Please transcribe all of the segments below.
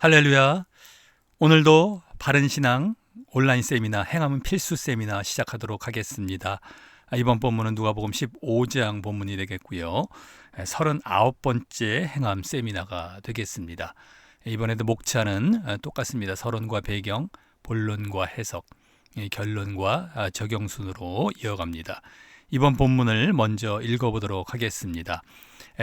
할렐루야. 오늘도 바른신앙 온라인 세미나 행하면 필수 세미나 시작하도록 하겠습니다. 이번 본문은 누가복음 15장 본문이 되겠고요. 39번째 행함 세미나가 되겠습니다. 이번에도 목차는 똑같습니다. 서론과 배경, 본론과 해석, 결론과 적용 순으로 이어갑니다. 이번 본문을 먼저 읽어보도록 하겠습니다.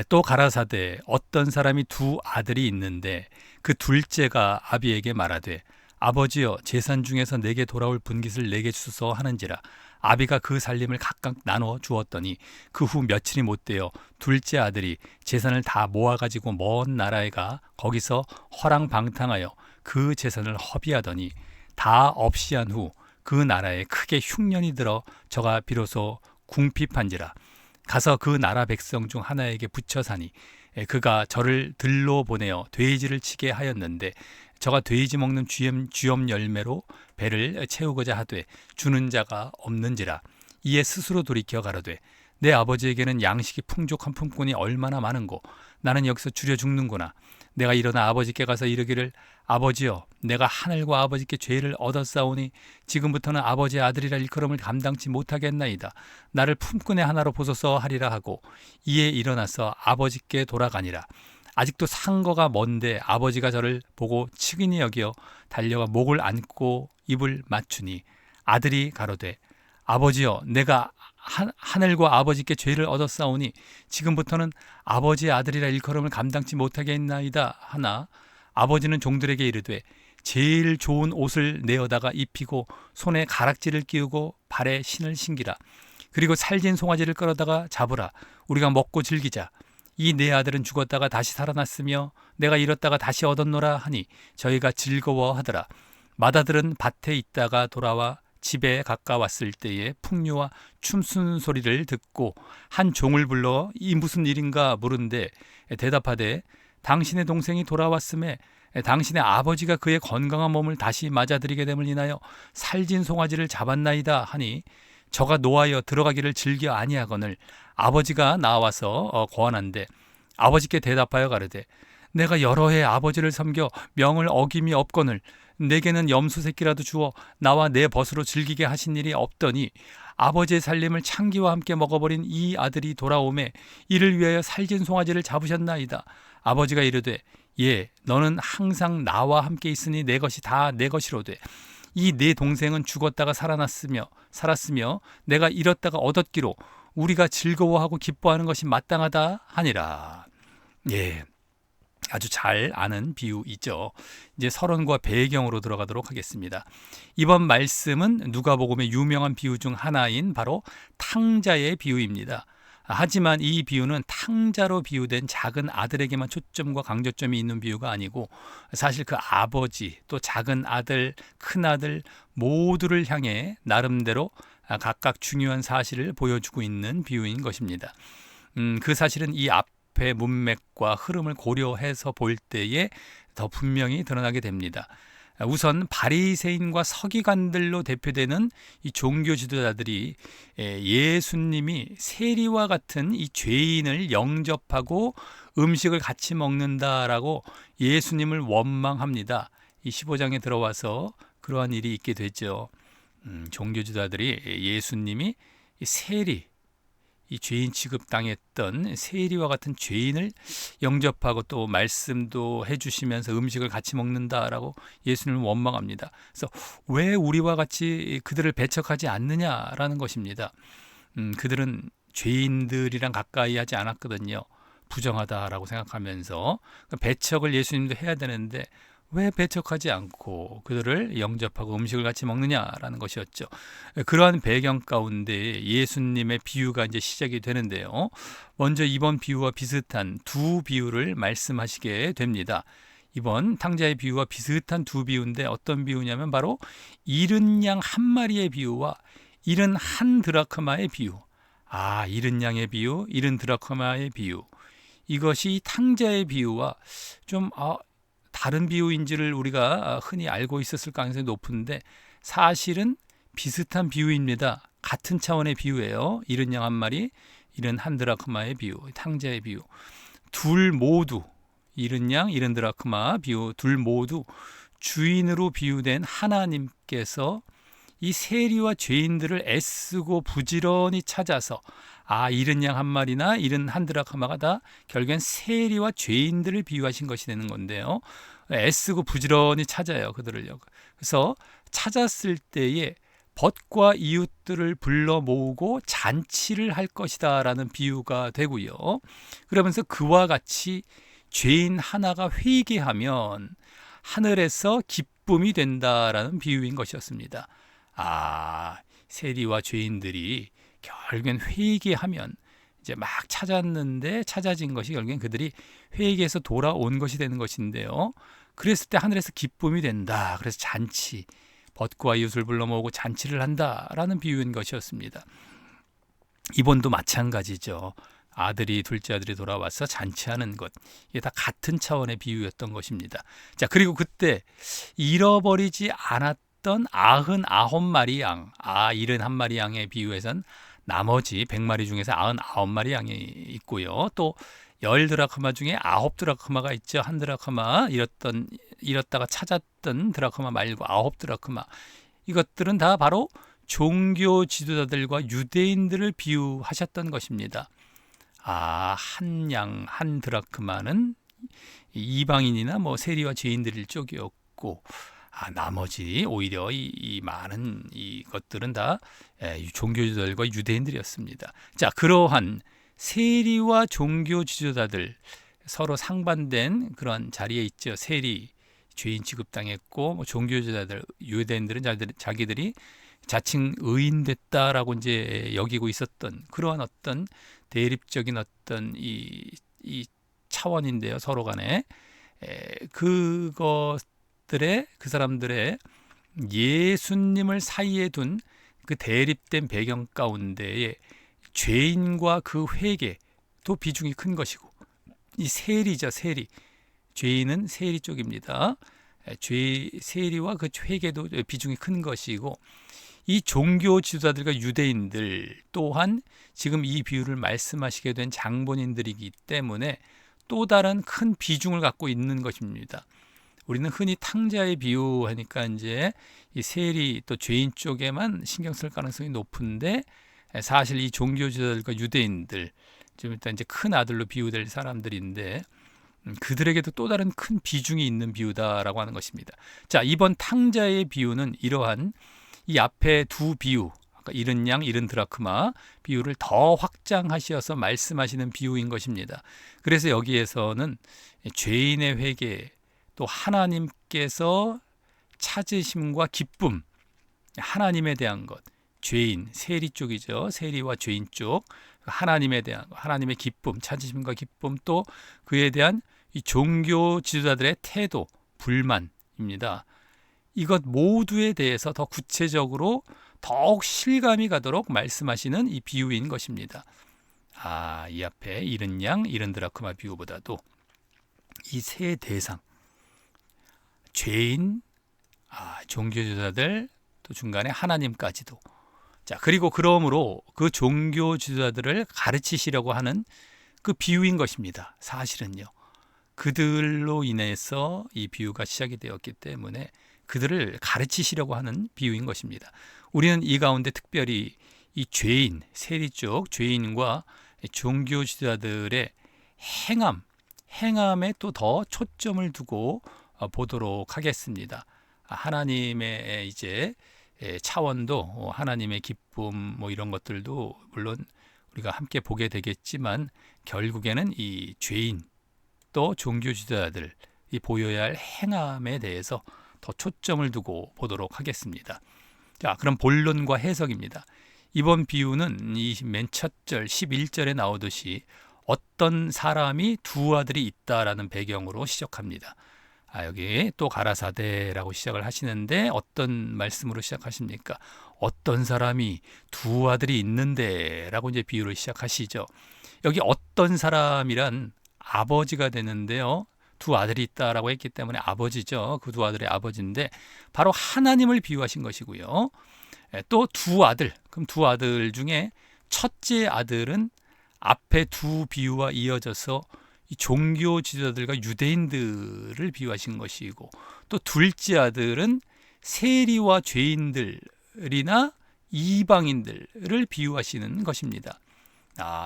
또 가라사대 어떤 사람이 두 아들이 있는데 그 둘째가 아비에게 말하되 아버지여 재산 중에서 내게 돌아올 분깃을 내게 주소서 하는지라. 아비가 그 살림을 각각 나눠 주었더니 그 후 며칠이 못되어 둘째 아들이 재산을 다 모아가지고 먼 나라에 가 거기서 허랑방탕하여 그 재산을 허비하더니 다 없이 한 후 그 나라에 크게 흉년이 들어 저가 비로소 궁핍한지라. 가서 그 나라 백성 중 하나에게 붙여 사니 그가 저를 들로 보내어 돼지를 치게 하였는데 저가 돼지 먹는 쥐염 열매로 배를 채우고자 하되 주는 자가 없는지라. 이에 스스로 돌이켜 가로되 내 아버지에게는 양식이 풍족한 품꾼이 얼마나 많은고 나는 여기서 줄여 죽는구나. 내가 일어나 아버지께 가서 이르기를 아버지여 내가 하늘과 아버지께 죄를 얻었사오니 지금부터는 아버지의 아들이라 일컬음을 감당치 못하겠나이다. 나를 품꾼의 하나로 보소서 하리라 하고 이에 일어나서 아버지께 돌아가니라. 아직도 상거가 먼데 아버지가 저를 보고 측은히 여겨 달려가 목을 안고 입을 맞추니 아들이 가로되 아버지여 내가 하늘과 아버지께 죄를 얻었사오니 지금부터는 아버지의 아들이라 일컬음을 감당치 못하겠나이다 하나 아버지는 종들에게 이르되 제일 좋은 옷을 내어다가 입히고 손에 가락지를 끼우고 발에 신을 신기라. 그리고 살진 송아지를 끌어다가 잡으라. 우리가 먹고 즐기자. 이 네 아들은 죽었다가 다시 살아났으며 내가 잃었다가 다시 얻었노라 하니 저희가 즐거워하더라. 맏아들은 밭에 있다가 돌아와 집에 가까웠을 때에 풍류와 춤추는 소리를 듣고 한 종을 불러 이 무슨 일인가 물은데 대답하되 당신의 동생이 돌아왔음에 당신의 아버지가 그의 건강한 몸을 다시 맞아들이게 됨을 인하여 살진 송아지를 잡았나이다 하니 저가 노하여 들어가기를 즐겨 아니하거늘 아버지가 나와서 고하는데 아버지께 대답하여 가르되 내가 여러 해 아버지를 섬겨 명을 어김이 없거늘 내게는 염소 새끼라도 주어 나와 내 벗으로 즐기게 하신 일이 없더니 아버지의 살림을 창기와 함께 먹어버린 이 아들이 돌아오매 이를 위하여 살진 송아지를 잡으셨나이다. 아버지가 이르되 예 너는 항상 나와 함께 있으니 내 것이 다 내 것이로되 이 네 동생은 죽었다가 살았으며 내가 잃었다가 얻었기로 우리가 즐거워하고 기뻐하는 것이 마땅하다 하니라. 예, 아주 잘 아는 비유이죠. 이제 서론과 배경으로 들어가도록 하겠습니다. 이번 말씀은 누가복음의 유명한 비유 중 하나인 바로 탕자의 비유입니다. 하지만 이 비유는 탕자로 비유된 작은 아들에게만 초점과 강조점이 있는 비유가 아니고 사실 그 아버지 또 작은 아들, 큰 아들 모두를 향해 나름대로 각각 중요한 사실을 보여주고 있는 비유인 것입니다. 그 사실은 이 앞의 문맥과 흐름을 고려해서 볼 때에 더 분명히 드러나게 됩니다. 우선 바리새인과 서기관들로 대표되는 이 종교 지도자들이 예수님이 세리와 같은 이 죄인을 영접하고 음식을 같이 먹는다라고 예수님을 원망합니다. 이 15장에 들어와서 그러한 일이 있게 되죠. 종교 지도자들이 예수님이 세리 이 죄인 취급당했던 세리와 같은 죄인을 영접하고 또 말씀도 해주시면서 음식을 같이 먹는다라고 예수님을 원망합니다. 그래서 왜 우리와 같이 그들을 배척하지 않느냐라는 것입니다. 그들은 죄인들이랑 가까이 하지 않았거든요. 부정하다라고 생각하면서 배척을 예수님도 해야 되는데 왜 배척하지 않고 그들을 영접하고 음식을 같이 먹느냐라는 것이었죠. 그러한 배경 가운데 예수님의 비유가 이제 시작이 되는데요. 먼저 이번 비유와 비슷한 두 비유를 말씀하시게 됩니다. 이번 탕자의 비유와 비슷한 두 비유인데 어떤 비유냐면 바로 잃은 양 한 마리의 비유와 잃은 한 드라크마의 비유. 잃은 양의 비유, 잃은 드라크마의 비유. 이것이 탕자의 비유와 좀 다른 비유인지를 우리가 흔히 알고 있었을 가능성이 높은데 사실은 비슷한 비유입니다. 같은 차원의 비유예요. 잃은 양 한 마리, 잃은 한 드라크마의 비유, 탕자의 비유. 둘 모두 잃은 양, 잃은 드라크마 비유 둘 모두 주인으로 비유된 하나님께서 이 세리와 죄인들을 애쓰고 부지런히 찾아서 잃은 양 한 마리나 잃은 한 드라크마가 다 결국엔 세리와 죄인들을 비유하신 것이 되는 건데요. 애쓰고 부지런히 찾아요, 그들을요. 그래서 찾았을 때에 벗과 이웃들을 불러 모으고 잔치를 할 것이다 라는 비유가 되고요. 그러면서 그와 같이 죄인 하나가 회개하면 하늘에서 기쁨이 된다라는 비유인 것이었습니다. 세리와 죄인들이 결국엔 회개하면 이제 막 찾았는데 찾아진 것이 결국엔 그들이 회개해서 돌아온 것이 되는 것인데요. 그랬을 때 하늘에서 기쁨이 된다. 그래서 잔치, 벗과 이웃을 불러 모으고 잔치를 한다라는 비유인 것이었습니다. 이번도 마찬가지죠. 아들이 둘째 아들이 돌아와서 잔치하는 것, 이게 다 같은 차원의 비유였던 것입니다. 자, 그리고 그때 잃어버리지 않았던 99마리 양, 71마리 양의 비유에선 나머지 100마리 중에서 99마리 양이 있고요. 또 10드라크마 중에 9드라크마가 있죠. 한 드라크마 잃었다가 찾았던 드라크마 말고 9드라크마. 이것들은 다 바로 종교 지도자들과 유대인들을 비유하셨던 것입니다. 한 양, 한 드라크마는 이방인이나 세리와 죄인들일 쪽이었고, 나머지 오히려 이 많은 이것들은 다 종교 지도자들과 유대인들이었습니다. 자, 그러한 세리와 종교 지도자들 서로 상반된 그런 자리에 있죠. 세리, 죄인 취급당했고, 종교 지도자들, 유대인들은 자기들이 자칭 의인됐다라고 이제 여기고 있었던 그러한 어떤 대립적인 어떤 이 차원인데요. 서로 간에 그 사람들의 예수님을 사이에 둔 그 대립된 배경 가운데에 죄인과 그 회개도 비중이 큰 것이고, 이 세리죠, 세리. 죄인은 세리 쪽입니다. 세리와 그 회개도 비중이 큰 것이고, 이 종교 지도자들과 유대인들 또한 지금 이 비유를 말씀하시게 된 장본인들이기 때문에 또 다른 큰 비중을 갖고 있는 것입니다. 우리는 흔히 탕자의 비유하니까 이제 이 세리 또 죄인 쪽에만 신경 쓸 가능성이 높은데, 사실 이 종교 지도자들과 유대인들, 좀 일단 이제 큰 아들로 비유될 사람들인데, 그들에게도 또 다른 큰 비중이 있는 비유다라고 하는 것입니다. 자, 이번 탕자의 비유는 이러한 이 앞에 두 비유, 아까 잃은 양, 잃은 드라크마 비유를 더 확장하셔서 말씀하시는 비유인 것입니다. 그래서 여기에서는 죄인의 회개, 또 하나님께서 찾으심과 기쁨, 하나님에 대한 것, 죄인, 세리 쪽이죠. 세리와 죄인 쪽, 하나님에 대한 것, 하나님의 기쁨, 찾으심과 기쁨, 또 그에 대한 이 종교 지도자들의 태도, 불만입니다. 이것 모두에 대해서 더 구체적으로 더욱 실감이 가도록 말씀하시는 이 비유인 것입니다. 이 앞에 잃은 양, 잃은 드라크마 비유보다도 이 세 대상, 죄인, 종교지도자들, 또 중간에 하나님까지도. 자, 그리고 그러므로 그 종교 지도자들을 가르치시려고 하는 그 비유인 것입니다. 사실은요. 그들로 인해서 이 비유가 시작이 되었기 때문에 그들을 가르치시려고 하는 비유인 것입니다. 우리는 이 가운데 특별히 이 죄인, 세리 쪽 죄인과 종교 지도자들의 행함에 또 더 초점을 두고 보도록 하겠습니다. 하나님의 이제 차원도, 하나님의 기쁨 이런 것들도 물론 우리가 함께 보게 되겠지만, 결국에는 이 죄인 또 종교 지도자들이 보여야 할 행함에 대해서 더 초점을 두고 보도록 하겠습니다. 자, 그럼 본론과 해석입니다. 이번 비유는 이 맨 첫 절 11절에 나오듯이 어떤 사람이 두 아들이 있다라는 배경으로 시작합니다. 여기 또 가라사대라고 시작을 하시는데 어떤 말씀으로 시작하십니까? 어떤 사람이 두 아들이 있는데 라고 이제 비유를 시작하시죠. 여기 어떤 사람이란 아버지가 되는데요. 두 아들이 있다라고 했기 때문에 아버지죠. 그 두 아들의 아버지인데 바로 하나님을 비유하신 것이고요. 또 두 아들, 그럼 두 아들 중에 첫째 아들은 앞에 두 비유와 이어져서 이 종교 지도자들과 유대인들을 비유하신 것이고, 또 둘째 아들은 세리와 죄인들이나 이방인들을 비유하시는 것입니다.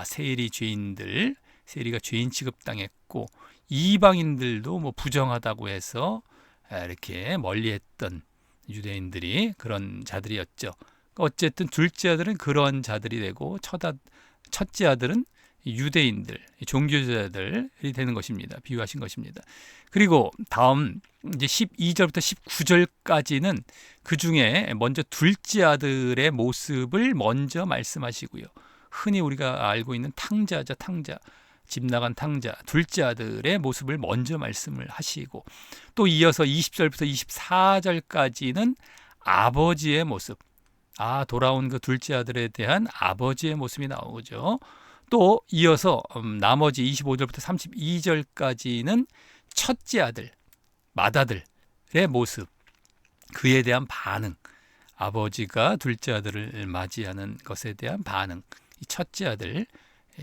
세리 죄인들, 세리가 죄인 취급당했고 이방인들도 뭐 부정하다고 해서 이렇게 멀리했던 유대인들이 그런 자들이었죠. 어쨌든 둘째 아들은 그런 자들이 되고 첫째 아들은 유대인들, 종교자들이 되는 것입니다. 비유하신 것입니다. 그리고 다음 이제 12절부터 19절까지는 그 중에 먼저 둘째 아들의 모습을 먼저 말씀하시고요. 흔히 우리가 알고 있는 탕자죠, 탕자. 집 나간 탕자, 둘째 아들의 모습을 먼저 말씀을 하시고, 또 이어서 20절부터 24절까지는 아버지의 모습, 돌아온 그 둘째 아들에 대한 아버지의 모습이 나오죠. 또 이어서 나머지 25절부터 32절까지는 첫째 아들, 맏아들의 모습, 그에 대한 반응, 아버지가 둘째 아들을 맞이하는 것에 대한 반응, 이 첫째 아들,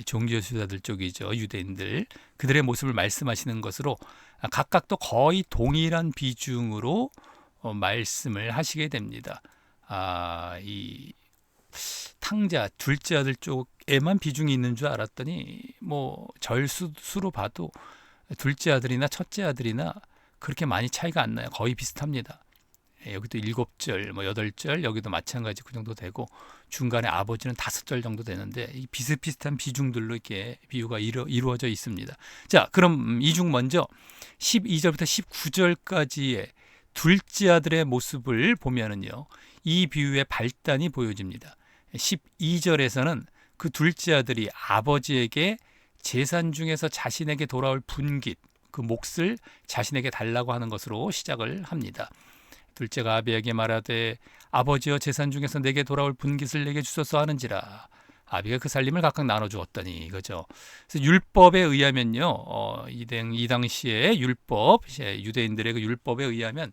종교지도자들 쪽이죠, 유대인들, 그들의 모습을 말씀하시는 것으로 각각 또 거의 동일한 비중으로 말씀을 하시게 됩니다. 이 탕자, 둘째 아들 쪽에만 비중이 있는 줄 알았더니 뭐 절수로 봐도 둘째 아들이나 첫째 아들이나 그렇게 많이 차이가 안 나요. 거의 비슷합니다. 여기도 7절, 뭐 8절, 여기도 마찬가지 그 정도 되고 중간에 아버지는 5절 정도 되는데 이 비슷비슷한 비중들로 이렇게 비유가 이루어져 있습니다. 자, 그럼 이 중 먼저 12절부터 19절까지의 둘째 아들의 모습을 보면은요, 이 비유의 발단이 보여집니다. 12절에서는 그 둘째 아들이 아버지에게 재산 중에서 자신에게 돌아올 분깃, 그 몫을 자신에게 달라고 하는 것으로 시작을 합니다. 둘째가 아비에게 말하되 아버지여 재산 중에서 내게 돌아올 분깃을 내게 주소서 하는지라. 아비가 그 살림을 각각 나눠주었더니 이거죠. 그래서 율법에 의하면요, 이 당시에 율법, 유대인들의 그 율법에 의하면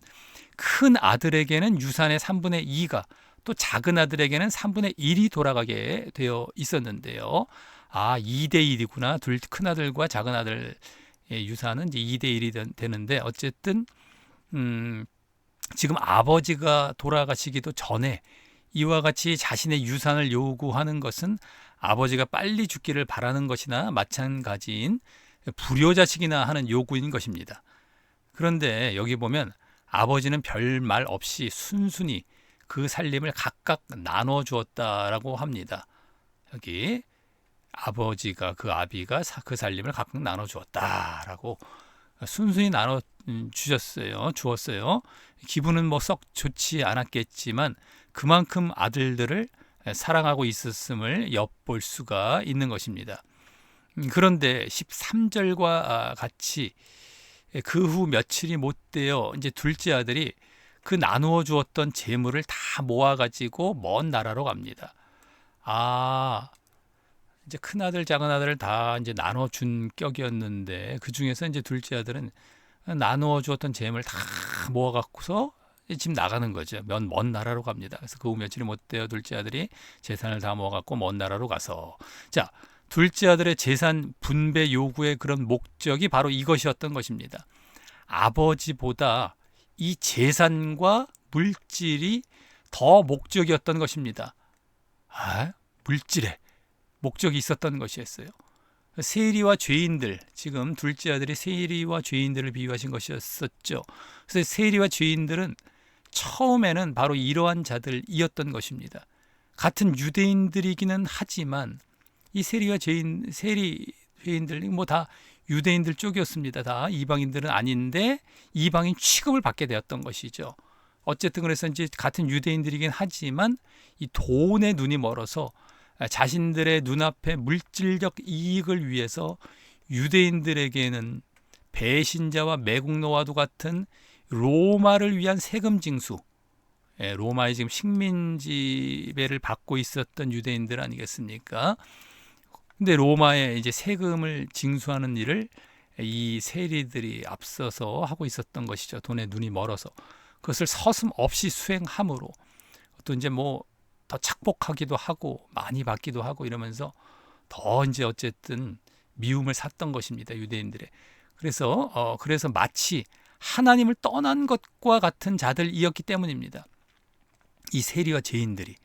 큰 아들에게는 유산의 3분의 2가, 또 작은 아들에게는 3분의 1이 돌아가게 되어 있었는데요. 2대 1이구나. 큰 아들과 작은 아들의 유산은 이제 2대 1이 되는데, 어쨌든 지금 아버지가 돌아가시기도 전에 이와 같이 자신의 유산을 요구하는 것은 아버지가 빨리 죽기를 바라는 것이나 마찬가지인 불효자식이나 하는 요구인 것입니다. 그런데 여기 보면 아버지는 별말 없이 순순히 그 살림을 각각 나눠 주었다라고 합니다. 여기 아버지가, 그 아비가 그 살림을 각각 나눠 주었다라고 순순히 나눠 주었어요. 기분은 뭐 썩 좋지 않았겠지만 그만큼 아들들을 사랑하고 있었음을 엿볼 수가 있는 것입니다. 그런데 13절과 같이 그 후 며칠이 못 되어 이제 둘째 아들이 그 나누어 주었던 재물을 다 모아가지고 먼 나라로 갑니다. 이제 큰 아들, 작은 아들을 다 이제 나눠준 격이었는데 그 중에서 이제 둘째 아들은 나누어 주었던 재물을 다 모아갖고서 집 나가는 거죠. 먼 나라로 갑니다. 그래서 그 후 며칠이 못 되어 둘째 아들이 재산을 다 모아갖고 먼 나라로 가서, 자, 둘째 아들의 재산 분배 요구의 그런 목적이 바로 이것이었던 것입니다. 아버지보다 이 재산과 물질이 더 목적이었던 것입니다. 물질에 목적이 있었던 것이었어요. 세리와 죄인들, 지금 둘째 아들이 세리와 죄인들을 비유하신 것이었었죠. 그래서 세리와 죄인들은 처음에는 바로 이러한 자들이었던 것입니다. 같은 유대인들이기는 하지만 이 세리 죄인들이 뭐 다 유대인들 쪽이었습니다. 다 이방인들은 아닌데 이방인 취급을 받게 되었던 것이죠. 어쨌든 그래서 이제 같은 유대인들이긴 하지만 이 돈에 눈이 멀어서 자신들의 눈앞에 물질적 이익을 위해서 유대인들에게는 배신자와 매국노와도 같은 로마를 위한 세금 징수, 로마의 지금 식민 지배를 받고 있었던 유대인들 아니겠습니까? 근데 로마에 이제 세금을 징수하는 일을 이 세리들이 앞서서 하고 있었던 것이죠. 돈에 눈이 멀어서 그것을 서슴없이 수행함으로 또 이제 뭐 더 착복하기도 하고 많이 받기도 하고 이러면서 더 이제 어쨌든 미움을 샀던 것입니다. 유대인들의. 그래서 마치 하나님을 떠난 것과 같은 자들이었기 때문입니다. 이 세리와 죄인들이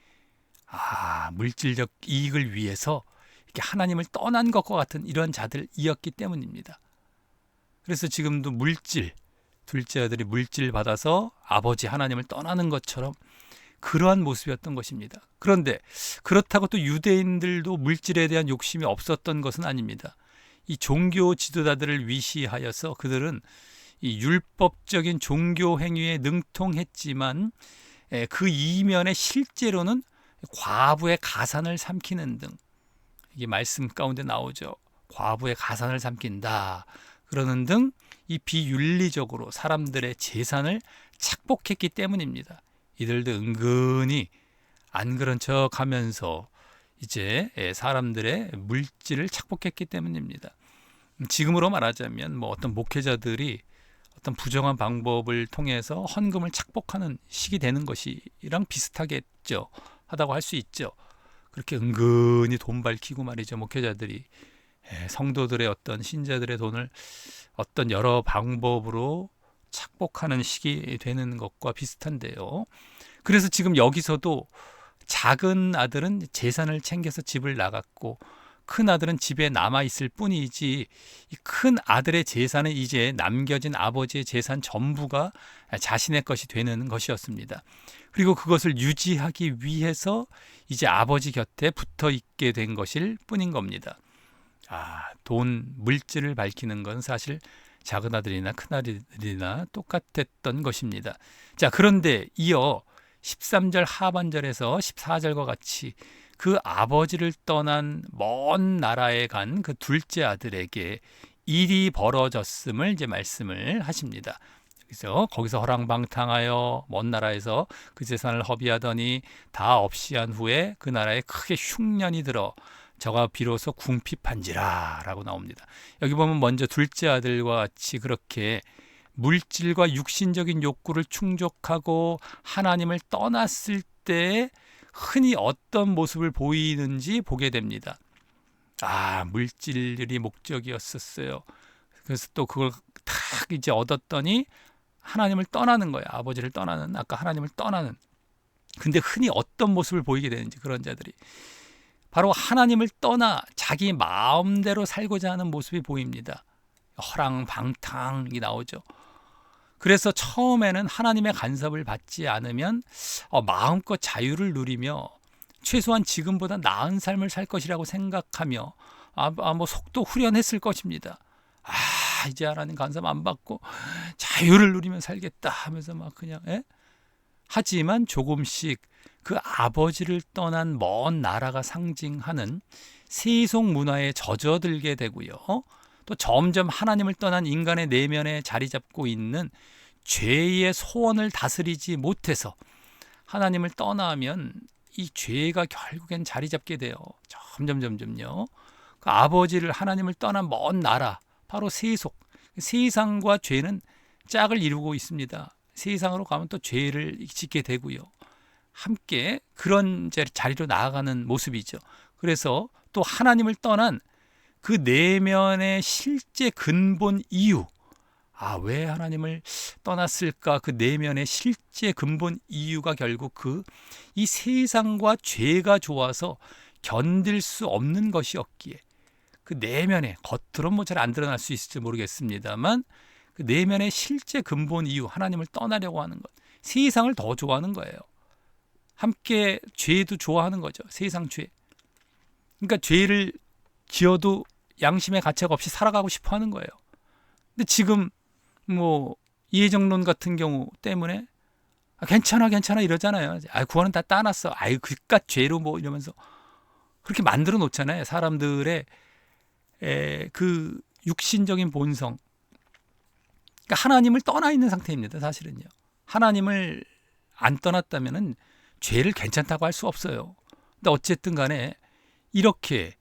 물질적 이익을 위해서 이렇게 하나님을 떠난 것과 같은 이런 자들이었기 때문입니다. 그래서 지금도 둘째 아들이 물질 받아서 아버지 하나님을 떠나는 것처럼 그러한 모습이었던 것입니다. 그런데 그렇다고 또 유대인들도 물질에 대한 욕심이 없었던 것은 아닙니다. 이 종교 지도자들을 위시하여서 그들은 이 율법적인 종교 행위에 능통했지만 그 이면에 실제로는 과부의 가산을 삼키는 등, 이게 말씀 가운데 나오죠. 과부의 가산을 삼킨다 그러는 등 이 비윤리적으로 사람들의 재산을 착복했기 때문입니다. 이들도 은근히 안 그런 척 하면서 이제 사람들의 물질을 착복했기 때문입니다. 지금으로 말하자면 어떤 목회자들이 어떤 부정한 방법을 통해서 헌금을 착복하는 식이 되는 것이랑 비슷하겠죠. 하다고 할 수 있죠. 그렇게 은근히 돈 밝히고 말이죠. 목회자들이 성도들의 어떤 신자들의 돈을 어떤 여러 방법으로 착복하는 식이 되는 것과 비슷한데요. 그래서 지금 여기서도 작은 아들은 재산을 챙겨서 집을 나갔고 큰 아들은 집에 남아있을 뿐이지, 이 큰 아들의 재산은 이제 남겨진 아버지의 재산 전부가 자신의 것이 되는 것이었습니다. 그리고 그것을 유지하기 위해서 이제 아버지 곁에 붙어 있게 된 것일 뿐인 겁니다. 돈, 물질을 밝히는 건 사실 작은 아들이나 큰 아들이나 똑같았던 것입니다. 자, 그런데 이어 13절 하반절에서 14절과 같이 그 아버지를 떠난 먼 나라에 간 그 둘째 아들에게 일이 벌어졌음을 이제 말씀을 하십니다. 그래서 거기서 허랑방탕하여 먼 나라에서 그 재산을 허비하더니 다 없이 한 후에 그 나라에 크게 흉년이 들어 저가 비로소 궁핍한지라 라고 나옵니다. 여기 보면 먼저 둘째 아들과 같이 그렇게 물질과 육신적인 욕구를 충족하고 하나님을 떠났을 때 흔히 어떤 모습을 보이는지 보게 됩니다. 물질이 목적이었었어요. 그래서 또 그걸 탁 이제 얻었더니 하나님을 떠나는 거예요. 아버지를 떠나는, 아까 하나님을 떠나는. 근데 흔히 어떤 모습을 보이게 되는지, 그런 자들이 바로 하나님을 떠나 자기 마음대로 살고자 하는 모습이 보입니다. 허랑방탕이 나오죠. 그래서 처음에는 하나님의 간섭을 받지 않으면 마음껏 자유를 누리며 최소한 지금보다 나은 삶을 살 것이라고 생각하며 속도 후련했을 것입니다. 이제 하나님 간섭 안 받고 자유를 누리며 살겠다 하면서 그냥 하지만 조금씩 그 아버지를 떠난 먼 나라가 상징하는 세속 문화에 젖어들게 되고요. 또 점점 하나님을 떠난 인간의 내면에 자리 잡고 있는 죄의 소원을 다스리지 못해서 하나님을 떠나면 이 죄가 결국엔 자리 잡게 돼요. 점점요. 그 아버지를, 하나님을 떠난 먼 나라, 바로 세상과 죄는 짝을 이루고 있습니다. 세상으로 가면 또 죄를 짓게 되고요. 함께 그런 자리로 나아가는 모습이죠. 그래서 또 하나님을 떠난 그 내면의 실제 근본 이유, 왜 하나님을 떠났을까? 그 내면의 실제 근본 이유가 결국 이 세상과 죄가 좋아서 견딜 수 없는 것이었기에, 그 내면에, 겉으로는 잘 안 드러날 수 있을지 모르겠습니다만 그 내면의 실제 근본 이유, 하나님을 떠나려고 하는 것, 세상을 더 좋아하는 거예요. 함께 죄도 좋아하는 거죠. 세상 죄. 그러니까 죄를 지어도 양심의 가책 없이 살아가고 싶어 하는 거예요. 근데 지금 이해정론 같은 경우 때문에 괜찮아 이러잖아요. 구원은 다 따놨어. 그깟 죄로 이러면서 그렇게 만들어 놓잖아요. 사람들의 그 육신적인 본성. 그러니까 하나님을 떠나 있는 상태입니다. 사실은요. 하나님을 안 떠났다면은 죄를 괜찮다고 할 수 없어요. 근데 어쨌든 간에 이렇게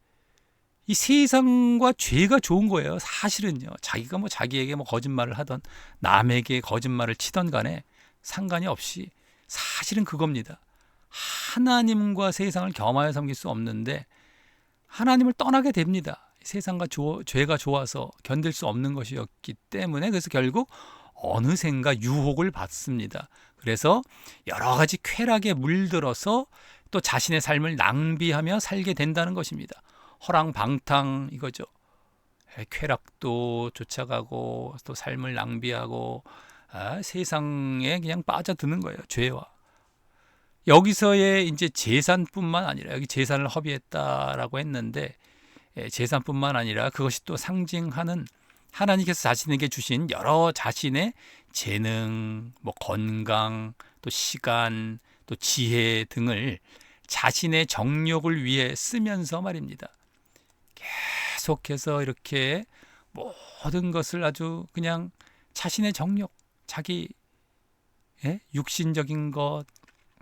이 세상과 죄가 좋은 거예요. 사실은요. 자기가 자기에게 거짓말을 하던, 남에게 거짓말을 치던 간에 상관이 없이 사실은 그겁니다. 하나님과 세상을 겸하여 섬길 수 없는데 하나님을 떠나게 됩니다. 세상과 죄가 좋아서 견딜 수 없는 것이었기 때문에 그래서 결국 어느샌가 유혹을 받습니다. 그래서 여러 가지 쾌락에 물들어서 또 자신의 삶을 낭비하며 살게 된다는 것입니다. 허랑방탕 이거죠. 쾌락도 쫓아가고 또 삶을 낭비하고 세상에 그냥 빠져드는 거예요. 죄와. 여기서의 이제 재산뿐만 아니라 여기 재산을 허비했다라고 했는데 재산뿐만 아니라 그것이 또 상징하는 하나님께서 자신에게 주신 여러 자신의 재능, 뭐 건강, 또 시간, 또 지혜 등을 자신의 정욕을 위해 쓰면서 말입니다. 계속해서 이렇게 모든 것을 아주 그냥 자신의 정욕, 자기 육신적인 것,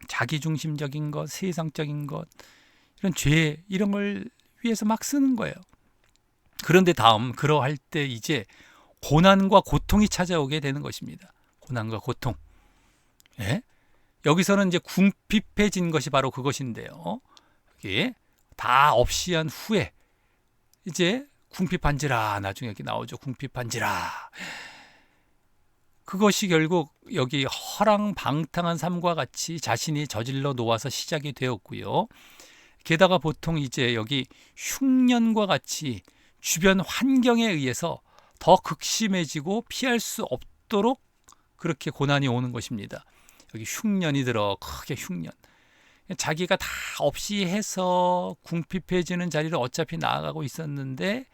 자기중심적인 것, 세상적인 것, 이런 죄 이런 걸 위해서 막 쓰는 거예요. 그런데 다음 그러할 때 이제 고난과 고통이 찾아오게 되는 것입니다. 고난과 고통. 여기서는 이제 궁핍해진 것이 바로 그것인데요. 이게 다 없이 한 후에 이제 궁핍한지라 나중에 여기 나오죠. 궁핍한지라. 그것이 결국 여기 허랑방탕한 삶과 같이 자신이 저질러 놓아서 시작이 되었고요. 게다가 보통 이제 여기 흉년과 같이 주변 환경에 의해서 더 극심해지고 피할 수 없도록 그렇게 고난이 오는 것입니다. 여기 흉년이 들어 크게 흉년. 자기가 다 없이 해서 궁핍해지는 자리를 어차피 나아가고 있었는데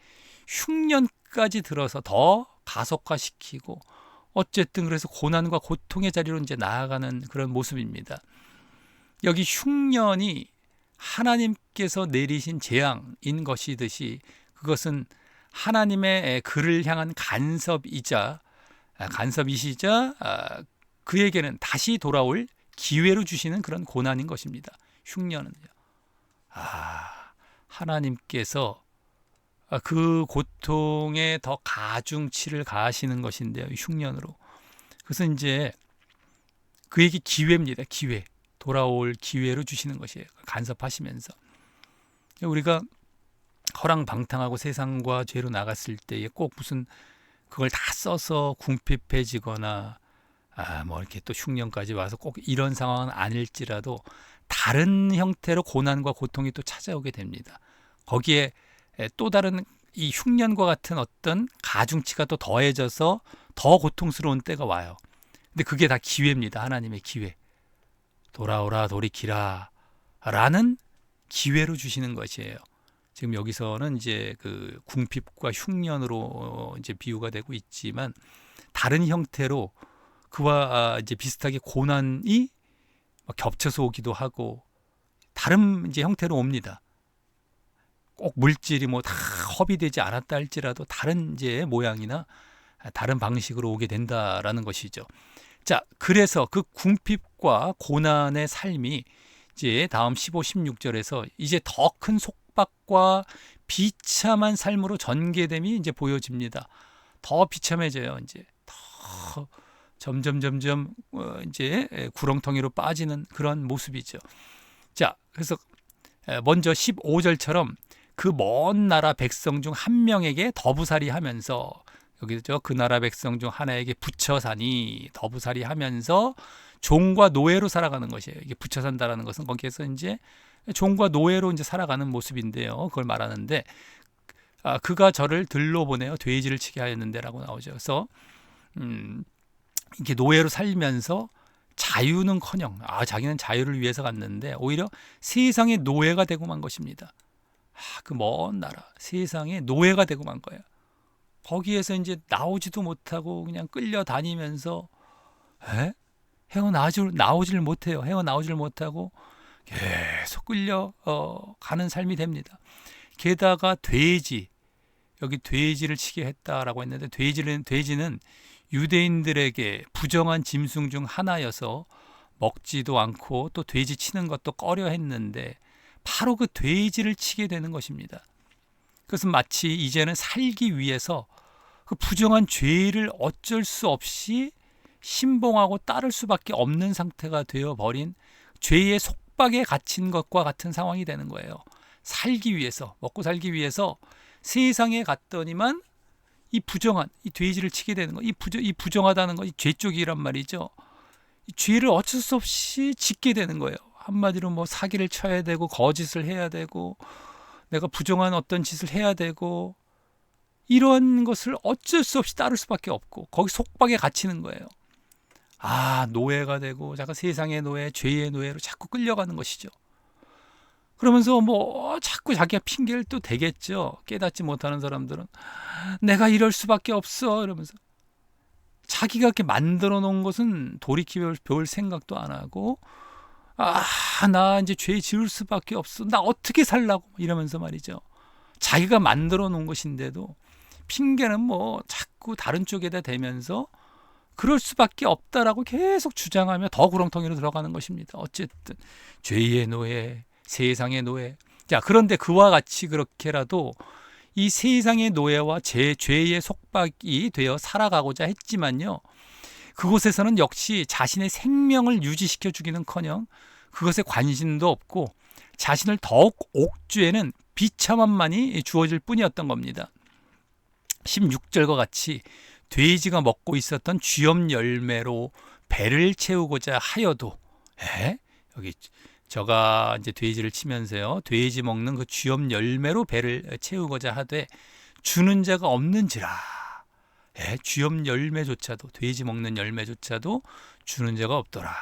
흉년까지 들어서 더 가속화시키고 어쨌든 그래서 고난과 고통의 자리로 이제 나아가는 그런 모습입니다. 여기 흉년이 하나님께서 내리신 재앙인 것이듯이 그것은 하나님의 그를 향한 간섭이시자 그에게는 다시 돌아올 기회로 주시는 그런 고난인 것입니다. 흉년은요. 하나님께서 그 고통에 더 가중치를 가하시는 것인데요. 흉년으로. 그것은 이제 그에게 기회입니다. 기회. 돌아올 기회로 주시는 것이에요. 간섭하시면서. 우리가 허랑방탕하고 세상과 죄로 나갔을 때에 꼭 무슨 그걸 다 써서 궁핍해지거나 뭐 이렇게 또 흉년까지 와서 꼭 이런 상황은 아닐지라도 다른 형태로 고난과 고통이 또 찾아오게 됩니다. 거기에 또 다른 이 흉년과 같은 어떤 가중치가 또 더해져서 더 고통스러운 때가 와요. 근데 그게 다 기회입니다. 하나님의 기회. 돌아오라 돌이키라 라는 기회로 주시는 것이에요. 지금 여기서는 이제 그 궁핍과 흉년으로 이제 비유가 되고 있지만 다른 형태로 그와 이제 비슷하게 고난이 겹쳐서 오기도 하고 다른 이제 형태로 옵니다. 꼭 물질이 뭐 다 허비되지 않았다 할지라도 다른 이제 모양이나 다른 방식으로 오게 된다라는 것이죠. 자, 그래서 그 궁핍과 고난의 삶이 이제 다음 15, 16절에서 이제 더 큰 속박과 비참한 삶으로 전개됨이 이제 보여집니다. 더 비참해져요. 이제 더 점점 이제 구렁텅이로 빠지는 그런 모습이죠. 자, 그래서 먼저 15절처럼 그 먼 나라 백성 중 한 명에게 더부살이 하면서 여기죠. 그 나라 백성 중 하나에게 붙여 사니 더부살이 하면서 종과 노예로 살아가는 것이에요. 이게 붙여 산다라는 것은 거기에서 이제 종과 노예로 이제 살아가는 모습인데요. 그걸 말하는데 그가 저를 들로 보내어 돼지를 치게 하였는데라고 나오죠. 그래서 이렇게 노예로 살면서 자유는커녕 자기는 자유를 위해서 갔는데 오히려 세상의 노예가 되고 만 것입니다. 그 먼 나라 세상의 노예가 되고 만 거예요. 거기에서 이제 나오지도 못하고 그냥 끌려다니면서 헤어나오질 못해요. 헤어나오질 못하고 계속 끌려 가는 삶이 됩니다. 게다가 돼지, 여기 돼지를 치게 했다라고 했는데 돼지는 유대인들에게 부정한 짐승 중 하나여서 먹지도 않고 또 돼지 치는 것도 꺼려 했는데 바로 그 돼지를 치게 되는 것입니다. 그것은 마치 이제는 살기 위해서 그 부정한 죄를 어쩔 수 없이 신봉하고 따를 수밖에 없는 상태가 되어버린 죄의 속박에 갇힌 것과 같은 상황이 되는 거예요. 살기 위해서, 먹고 살기 위해서 세상에 갔더니만 이 부정한 이 돼지를 치게 되는 거, 이 부정하다는 거, 이 죄 쪽이란 말이죠. 이 죄를 어쩔 수 없이 짓게 되는 거예요. 한마디로 뭐 사기를 쳐야 되고 거짓을 해야 되고 내가 부정한 어떤 짓을 해야 되고 이런 것을 어쩔 수 없이 따를 수밖에 없고 거기 속박에 갇히는 거예요. 노예가 되고 자꾸 세상의 노예, 죄의 노예로 자꾸 끌려가는 것이죠. 그러면서 뭐 자꾸 자기가 핑계를 또 대겠죠. 깨닫지 못하는 사람들은 내가 이럴 수밖에 없어 이러면서 자기가 이렇게 만들어 놓은 것은 돌이켜 볼 생각도 안 하고 나 이제 죄 지을 수밖에 없어. 나 어떻게 살라고 이러면서 말이죠. 자기가 만들어 놓은 것인데도 핑계는 뭐 자꾸 다른 쪽에다 대면서 그럴 수밖에 없다라고 계속 주장하며 더 구렁텅이로 들어가는 것입니다. 어쨌든 죄의 노예, 세상의 노예. 자, 그런데 그와 같이 그렇게라도 이 세상의 노예와 죄의 속박이 되어 살아가고자 했지만요. 그곳에서는 역시 자신의 생명을 유지시켜 주기는커녕 그것에 관심도 없고 자신을 더욱 옥죄는 비참함만이 주어질 뿐이었던 겁니다. 16절과 같이 돼지가 먹고 있었던 쥐염 열매로 배를 채우고자 하여도 여기 저가 이제 돼지를 치면서요. 돼지 먹는 그 쥐염 열매로 배를 채우고자 하되 주는 자가 없는지라. 쥐염 열매조차도 돼지 먹는 열매조차도 주는 자가 없더라.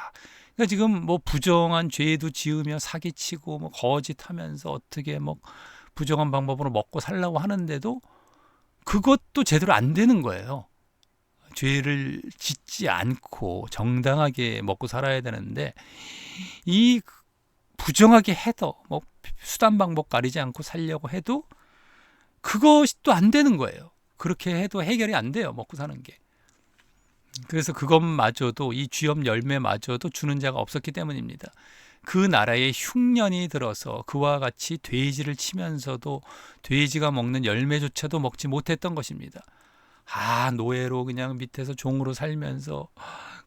그러니까 지금 뭐 부정한 죄도 지으며 사기치고 뭐 거짓하면서 어떻게 뭐 부정한 방법으로 먹고 살라고 하는데도 그것도 제대로 안 되는 거예요. 죄를 짓지 않고 정당하게 먹고 살아야 되는데 이 부정하게 해도 뭐 수단 방법 가리지 않고 살려고 해도 그것이 또 안 되는 거예요. 그렇게 해도 해결이 안 돼요. 먹고 사는 게. 그래서 그것마저도 이 쥐염 열매마저도 주는 자가 없었기 때문입니다. 그 나라에 흉년이 들어서 그와 같이 돼지를 치면서도 돼지가 먹는 열매조차도 먹지 못했던 것입니다. 노예로 그냥 밑에서 종으로 살면서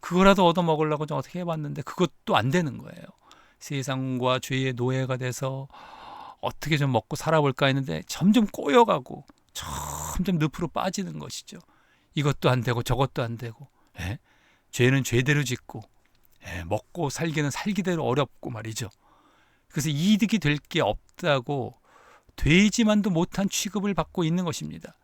그거라도 얻어먹으려고 좀 어떻게 해봤는데 그것도 안 되는 거예요. 세상과 죄의 노예가 돼서 어떻게 좀 먹고 살아볼까 했는데 점점 꼬여가고 점점 늪으로 빠지는 것이죠. 이것도 안 되고 저것도 안 되고 죄는 죄대로 짓고 먹고 살기는 살기대로 어렵고 말이죠. 그래서 이득이 될 게 없다고 돼지만도 못한 취급을 받고 있는 것입니다.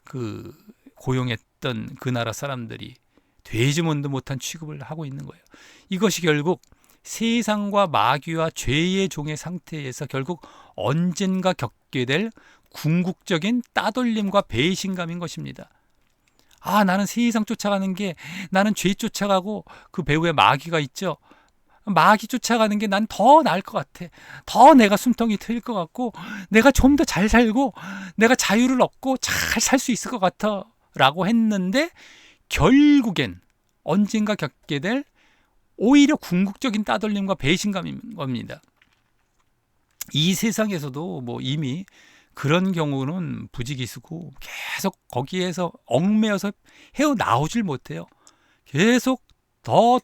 그 고용했던 그 나라 사람들이 돼지만도 못한 취급을 하고 있는 거예요. 이것이 결국 세상과 마귀와 죄의 종의 상태에서 결국 언젠가 겪게 될 궁극적인 따돌림과 배신감인 것입니다. 나는 세상 쫓아가는 게 나는 죄 쫓아가고 그 배후에 마귀가 있죠. 마귀 쫓아가는 게 난 더 나을 것 같아. 더 내가 숨통이 트일 것 같고 내가 좀 더 잘 살고 내가 자유를 얻고 잘 살 수 있을 것 같아 라고 했는데 결국엔 언젠가 겪게 될 오히려 궁극적인 따돌림과 배신감인 겁니다. 이 세상에서도 뭐 이미 그런 경우는 부지기수고 계속 거기에서 얽매여서 헤어나오질 못해요. 계속 더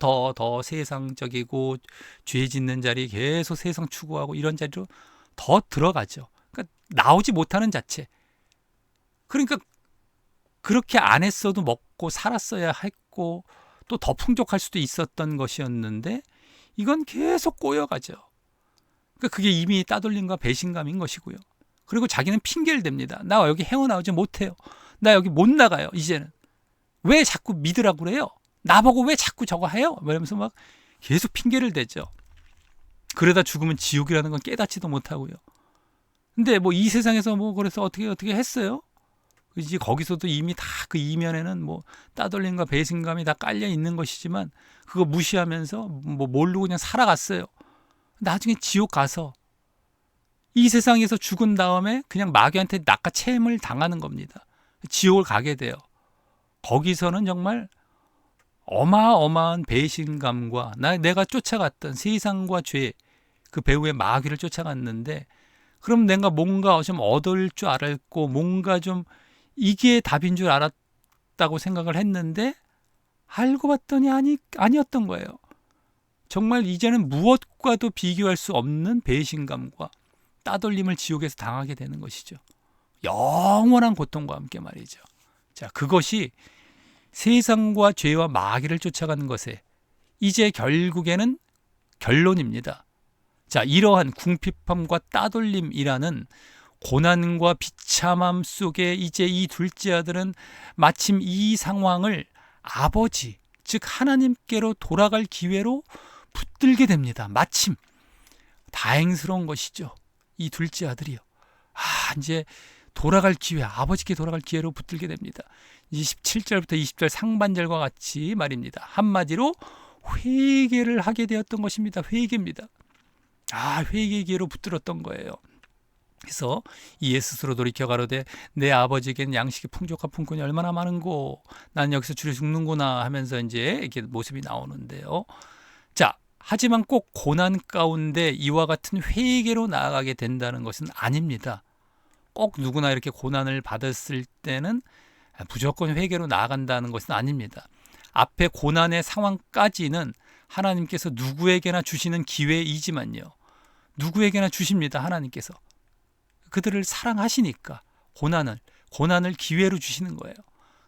세상적이고 죄 짓는 자리 계속 세상 추구하고 이런 자리로 더 들어가죠. 그러니까 나오지 못하는 자체. 그러니까 그렇게 안 했어도 먹고 살았어야 했고 또 더 풍족할 수도 있었던 것이었는데 이건 계속 꼬여가죠. 그러니까 그게 이미 따돌림과 배신감인 것이고요. 그리고 자기는 핑계를 댑니다. 나 여기 헤어나오지 못해요. 나 여기 못 나가요. 이제는. 왜 자꾸 믿으라고 그래요? 나보고 왜 자꾸 저거 해요? 이러면서 막 계속 핑계를 대죠. 그러다 죽으면 지옥이라는 건 깨닫지도 못하고요. 근데 뭐 이 세상에서 뭐 그래서 어떻게 했어요? 이제 거기서도 이미 다 그 이면에는 뭐 따돌림과 배신감이 다 깔려 있는 것이지만 그거 무시하면서 뭐 모르고 그냥 살아갔어요. 나중에 지옥 가서 이 세상에서 죽은 다음에 그냥 마귀한테 낚아채임을 당하는 겁니다. 지옥을 가게 돼요. 거기서는 정말 어마어마한 배신감과 내가 쫓아갔던 세상과 죄, 그 배후의 마귀를 쫓아갔는데 그럼 내가 뭔가 좀 얻을 줄 알았고 뭔가 좀 이게 답인 줄 알았다고 생각을 했는데 알고 봤더니 아니었던 거예요. 정말 이제는 무엇과도 비교할 수 없는 배신감과 따돌림을 지옥에서 당하게 되는 것이죠. 영원한 고통과 함께 말이죠. 자, 그것이 세상과 죄와 마귀를 쫓아가는 것에 이제 결국에는 결론입니다. 자, 이러한 궁핍함과 따돌림이라는 고난과 비참함 속에 이제 이 둘째 아들은 마침 이 상황을 아버지, 즉 하나님께로 돌아갈 기회로 붙들게 됩니다. 마침 다행스러운 것이죠. 이 둘째 아들이요. 이제 돌아갈 기회, 아버지께 돌아갈 기회로 붙들게 됩니다. 17절부터 20절 상반절과 같이 말입니다. 한마디로 회개를 하게 되었던 것입니다. 회개입니다. 회개의 기회로 붙들었던 거예요. 그래서 이에 스스로 돌이켜 가로되 내 아버지에겐 양식이 풍족한 품꾼이 얼마나 많은고 나는 여기서 줄여 죽는구나 하면서 이제 이렇게 모습이 나오는데요. 자, 하지만 꼭 고난 가운데 이와 같은 회개로 나아가게 된다는 것은 아닙니다. 꼭 누구나 이렇게 고난을 받았을 때는 무조건 회개로 나아간다는 것은 아닙니다. 앞에 고난의 상황까지는 하나님께서 누구에게나 주시는 기회이지만요. 누구에게나 주십니다. 하나님께서. 그들을 사랑하시니까 고난을 기회로 주시는 거예요.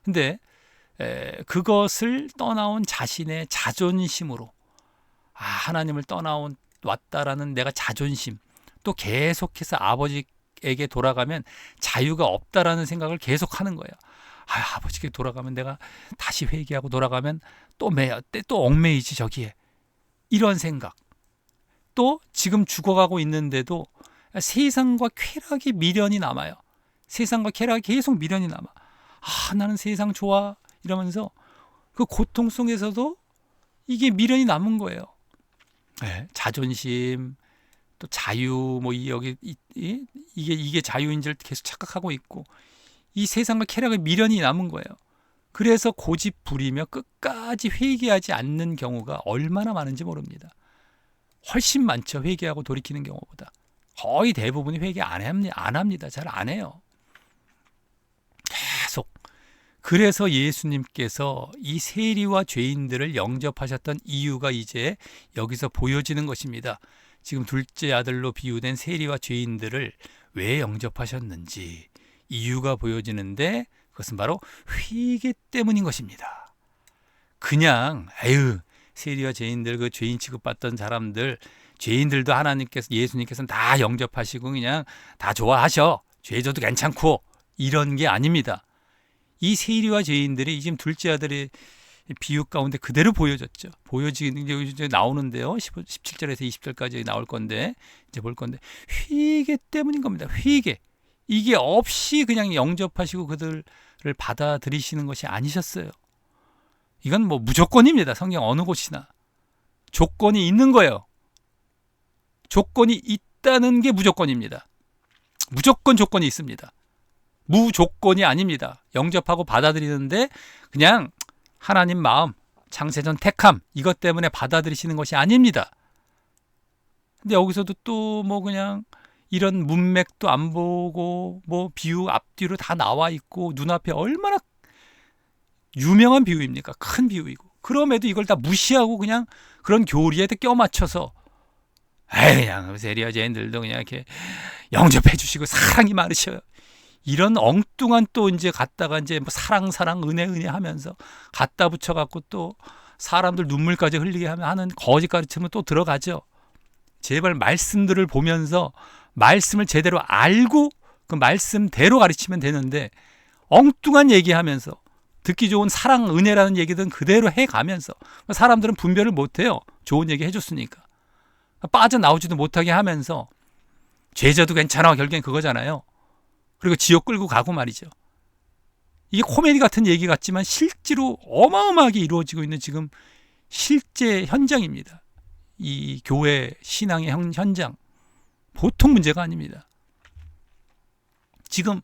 근데 그것을 떠나온 자신의 자존심으로 하나님을 떠나왔다라는 내가 자존심, 또 계속해서 아버지에게 돌아가면 자유가 없다라는 생각을 계속하는 거예요. 아버지께 돌아가면 내가 다시 회개하고 돌아가면 또 얽매이지 저기에. 이런 생각. 또 지금 죽어가고 있는데도 세상과 쾌락의 미련이 남아요. 세상과 쾌락이 계속 미련이 남아. 나는 세상 좋아 이러면서 그 고통 속에서도 이게 미련이 남은 거예요. 자존심, 또 자유, 이게 자유인 줄 계속 착각하고 있고 이 세상과 쾌락의 미련이 남은 거예요. 그래서 고집 부리며 끝까지 회개하지 않는 경우가 얼마나 많은지 모릅니다. 훨씬 많죠. 회개하고 돌이키는 경우보다. 거의 대부분이 회개 안 합니다. 잘 안 해요. 계속. 그래서 예수님께서 이 세리와 죄인들을 영접하셨던 이유가 이제 여기서 보여지는 것입니다. 지금 둘째 아들로 비유된 세리와 죄인들을 왜 영접하셨는지 이유가 보여지는데 그것은 바로 회개 때문인 것입니다. 그냥 세리와 죄인들, 그 죄인 취급받던 사람들, 죄인들도 예수님께서는 다 영접하시고 그냥 다 좋아하셔. 죄져도 괜찮고 이런 게 아닙니다. 이 세리와 죄인들이 지금 둘째 아들의 비유 가운데 그대로 보여졌죠. 이제 나오는데요. 17절에서 20절까지 나올 건데 이제 볼 건데 회개 때문인 겁니다. 회개. 이게 없이 그냥 영접하시고 그들을 받아들이시는 것이 아니셨어요. 이건 무조건입니다. 성경 어느 곳이나. 조건이 있는 거예요. 조건이 있다는 게 무조건입니다. 무조건 조건이 있습니다. 무조건이 아닙니다. 영접하고 받아들이는데 그냥 하나님 마음, 창세전 택함 이것 때문에 받아들이시는 것이 아닙니다. 근데 여기서도 또 그냥 이런 문맥도 안 보고 비유 앞뒤로 다 나와 있고 눈앞에 얼마나 유명한 비유입니까? 큰 비유이고. 그럼에도 이걸 다 무시하고 그냥 그런 교리에 껴맞춰서 그냥 세리와 죄인들도 그냥 이렇게 영접해 주시고 사랑이 많으셔요. 이런 엉뚱한 또 이제 갖다가 이제 사랑 은혜 하면서 갖다 붙여 갖고 또 사람들 눈물까지 흘리게 하는 거짓 가르침은 또 들어가죠. 제발 말씀들을 보면서 말씀을 제대로 알고 그 말씀대로 가르치면 되는데 엉뚱한 얘기하면서 듣기 좋은 사랑 은혜라는 얘기든 그대로 해가면서 사람들은 분별을 못해요. 좋은 얘기 해줬으니까. 빠져나오지도 못하게 하면서 죄져도 괜찮아 결국엔 그거잖아요. 그리고 지옥 끌고 가고 말이죠. 이게 코미디 같은 얘기 같지만 실제로 어마어마하게 이루어지고 있는 지금 실제 현장입니다. 이 교회 신앙의 현장. 보통 문제가 아닙니다. 지금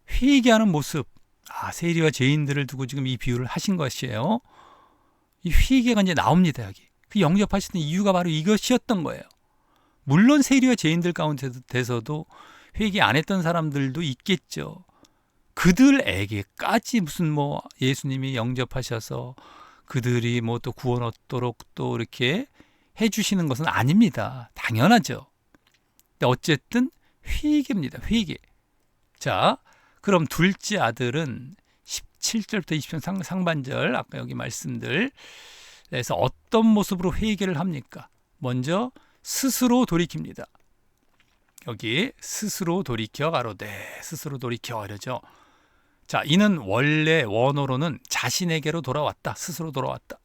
회개하는 모습, 세리와 죄인들을 두고 지금 이 비유를 하신 것이에요. 이 회개가 이제 나옵니다, 여기. 그 영접하시는 이유가 바로 이것이었던 거예요. 물론 세리와 죄인들 가운데서도 회개 안 했던 사람들도 있겠죠. 그들에게까지 무슨 예수님이 영접하셔서 그들이 또 구원 얻도록 또 이렇게 해주시는 것은 아닙니다. 당연하죠. 근데 어쨌든 회개입니다. 회개. 자, 그럼 둘째 아들은 17절부터 20절 상반절 아까 여기 말씀들 그래서 어떤 모습으로 회개를 합니까? 먼저 스스로 돌이킵니다. 여기 스스로 돌이켜 가로되 스스로 돌이켜 이러죠. 자, 이는 원래 원어로는 자신에게로 돌아왔다. 스스로 돌아왔다.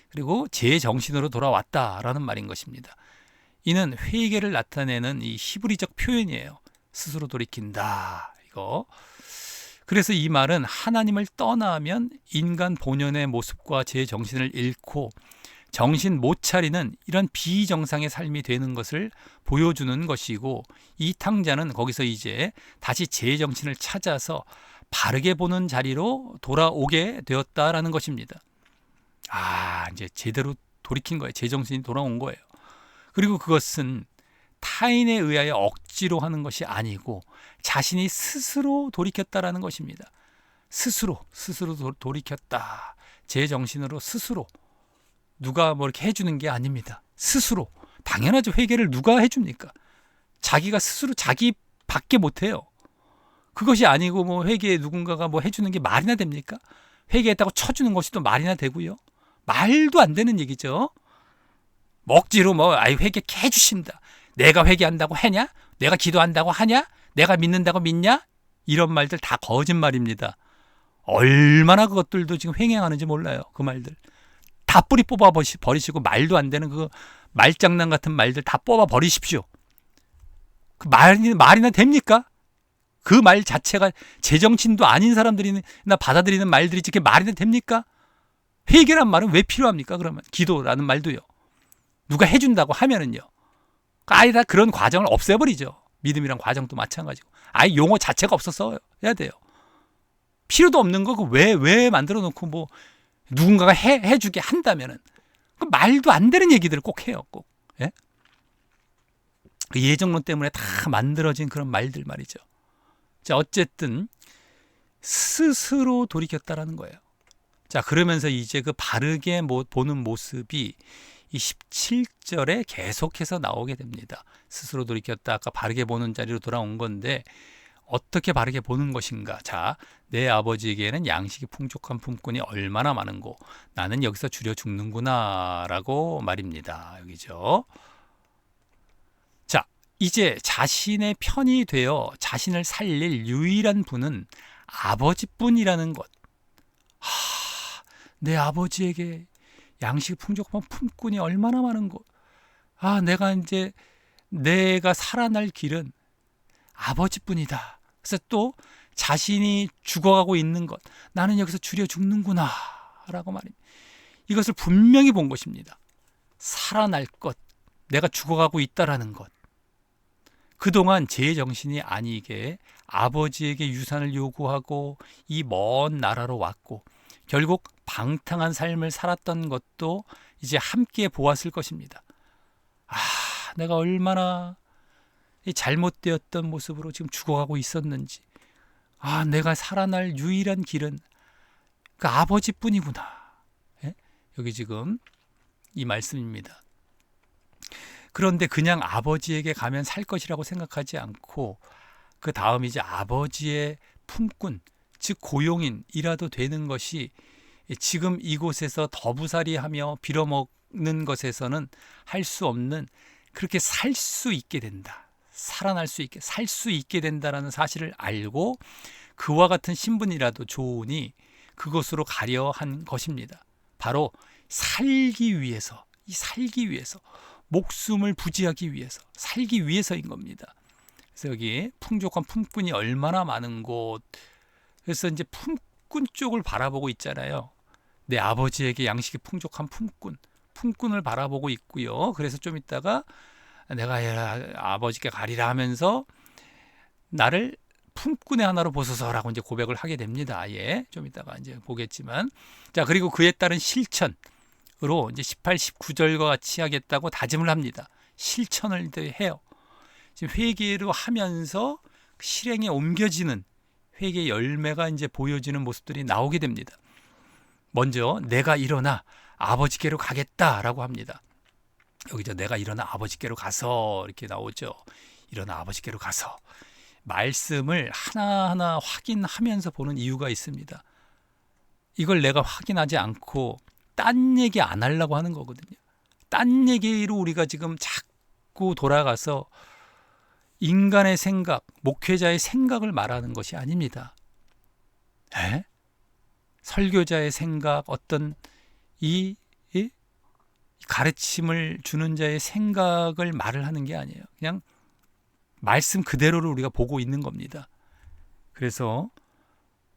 그리고 제 정신으로 돌아왔다라는 말인 것입니다. 이는 회개를 나타내는 이 히브리적 표현이에요. 스스로 돌이킨다. 이거. 그래서 이 말은 하나님을 떠나면 인간 본연의 모습과 제 정신을 잃고 정신 못 차리는 이런 비정상의 삶이 되는 것을 보여주는 것이고 이 탕자는 거기서 이제 다시 제 정신을 찾아서 바르게 보는 자리로 돌아오게 되었다라는 것입니다. 이제 제대로 돌이킨 거예요. 제정신이 돌아온 거예요. 그리고 그것은 타인에 의하여 억지로 하는 것이 아니고 자신이 스스로 돌이켰다라는 것입니다. 스스로 돌이켰다. 제 정신으로 스스로. 누가 뭐 이렇게 해주는 게 아닙니다. 스스로. 당연하죠. 회개를 누가 해줍니까? 자기가 스스로 자기밖에 못해요. 그것이 아니고 뭐 회개에 누군가가 뭐 해주는 게 말이나 됩니까? 회개했다고 쳐주는 것이 또 말이나 되고요. 말도 안 되는 얘기죠. 억지로 회개 해주신다. 내가 회개한다고 하냐? 내가 기도한다고 하냐? 내가 믿는다고 믿냐? 이런 말들 다 거짓말입니다. 얼마나 그것들도 지금 횡행하는지 몰라요. 그 말들. 다 뿌리 뽑아 버리시고 말도 안 되는 그 말장난 같은 말들 다 뽑아 버리십시오. 그 말이나 됩니까? 그 말 자체가 제정신도 아닌 사람들이나 받아들이는 말들이 이렇게 말이나 됩니까? 회개란 말은 왜 필요합니까? 그러면 기도라는 말도요. 누가 해준다고 하면은요. 아예 다 그런 과정을 없애버리죠. 믿음이란 과정도 마찬가지고. 아예 용어 자체가 없어서 해야 돼요. 필요도 없는 거 왜 만들어 놓고 뭐 누군가가 해주게 한다면은 그 말도 안 되는 얘기들을 꼭 해요. 꼭. 예? 그 예정론 때문에 다 만들어진 그런 말들 말이죠. 자, 어쨌든 스스로 돌이켰다라는 거예요. 자, 그러면서 이제 그 바르게 보는 모습이 이 17절에 계속해서 나오게 됩니다. 스스로 돌이켰다. 아까 바르게 보는 자리로 돌아온 건데 어떻게 바르게 보는 것인가? 자, 내 아버지에게는 양식이 풍족한 품꾼이 얼마나 많은고 나는 여기서 줄여 죽는구나 라고 말입니다. 여기죠. 자, 이제 자신의 편이 되어 자신을 살릴 유일한 분은 아버지뿐이라는 것. 내 아버지에게 양식이 풍족한 품꾼이 얼마나 많은고. 내가 살아날 길은 아버지뿐이다. 그래서 또 자신이 죽어가고 있는 것, 나는 여기서 줄여 죽는구나 라고 말입니다. 이것을 분명히 본 것입니다. 살아날 것, 내가 죽어가고 있다라는 것. 그동안 제 정신이 아니게 아버지에게 유산을 요구하고 이 먼 나라로 왔고 결국 방탕한 삶을 살았던 것도 이제 함께 보았을 것입니다. 내가 얼마나 잘못되었던 모습으로 지금 죽어가고 있었는지. 내가 살아날 유일한 길은 그 아버지뿐이구나. 예? 여기 지금 이 말씀입니다. 그런데 그냥 아버지에게 가면 살 것이라고 생각하지 않고 그 다음 이제 아버지의 품꾼, 즉 고용인이라도 되는 것이 지금 이곳에서 더부살이하며 빌어먹는 것에서는 할 수 없는 그렇게 살 수 있게 된다. 살아날 수 있게 살 수 있게 된다라는 사실을 알고 그와 같은 신분이라도 좋으니 그것으로 가려 한 것입니다. 바로 살기 위해서 목숨을 부지하기 위해서 살기 위해서인 겁니다. 그래서 여기 풍족한 품꾼이 얼마나 많은 곳. 그래서 이제 품꾼 쪽을 바라보고 있잖아요. 내 아버지에게 양식이 풍족한 품꾼을 바라보고 있고요. 그래서 좀 있다가 내가 아버지께 가리라 하면서 나를 품꾼의 하나로 보소서라고 이제 고백을 하게 됩니다. 좀 이따가 이제 보겠지만. 자, 그리고 그에 따른 실천으로 이제 18, 19절과 같이 하겠다고 다짐을 합니다. 실천을 해요. 지금 회개로 하면서 실행에 옮겨지는 회개의 열매가 이제 보여지는 모습들이 나오게 됩니다. 먼저 내가 일어나 아버지께로 가겠다라고 합니다. 여기서 내가 일어나 아버지께로 가서 이렇게 나오죠. 일어나 아버지께로 가서 말씀을 하나하나 확인하면서 보는 이유가 있습니다. 이걸 내가 확인하지 않고 딴 얘기 안 하려고 하는 거거든요. 딴 얘기로 우리가 지금 자꾸 돌아가서 인간의 생각, 목회자의 생각을 말하는 것이 아닙니다. 에? 설교자의 생각, 어떤 이 가르침을 주는 자의 생각을 말을 하는 게 아니에요. 그냥 말씀 그대로를 우리가 보고 있는 겁니다. 그래서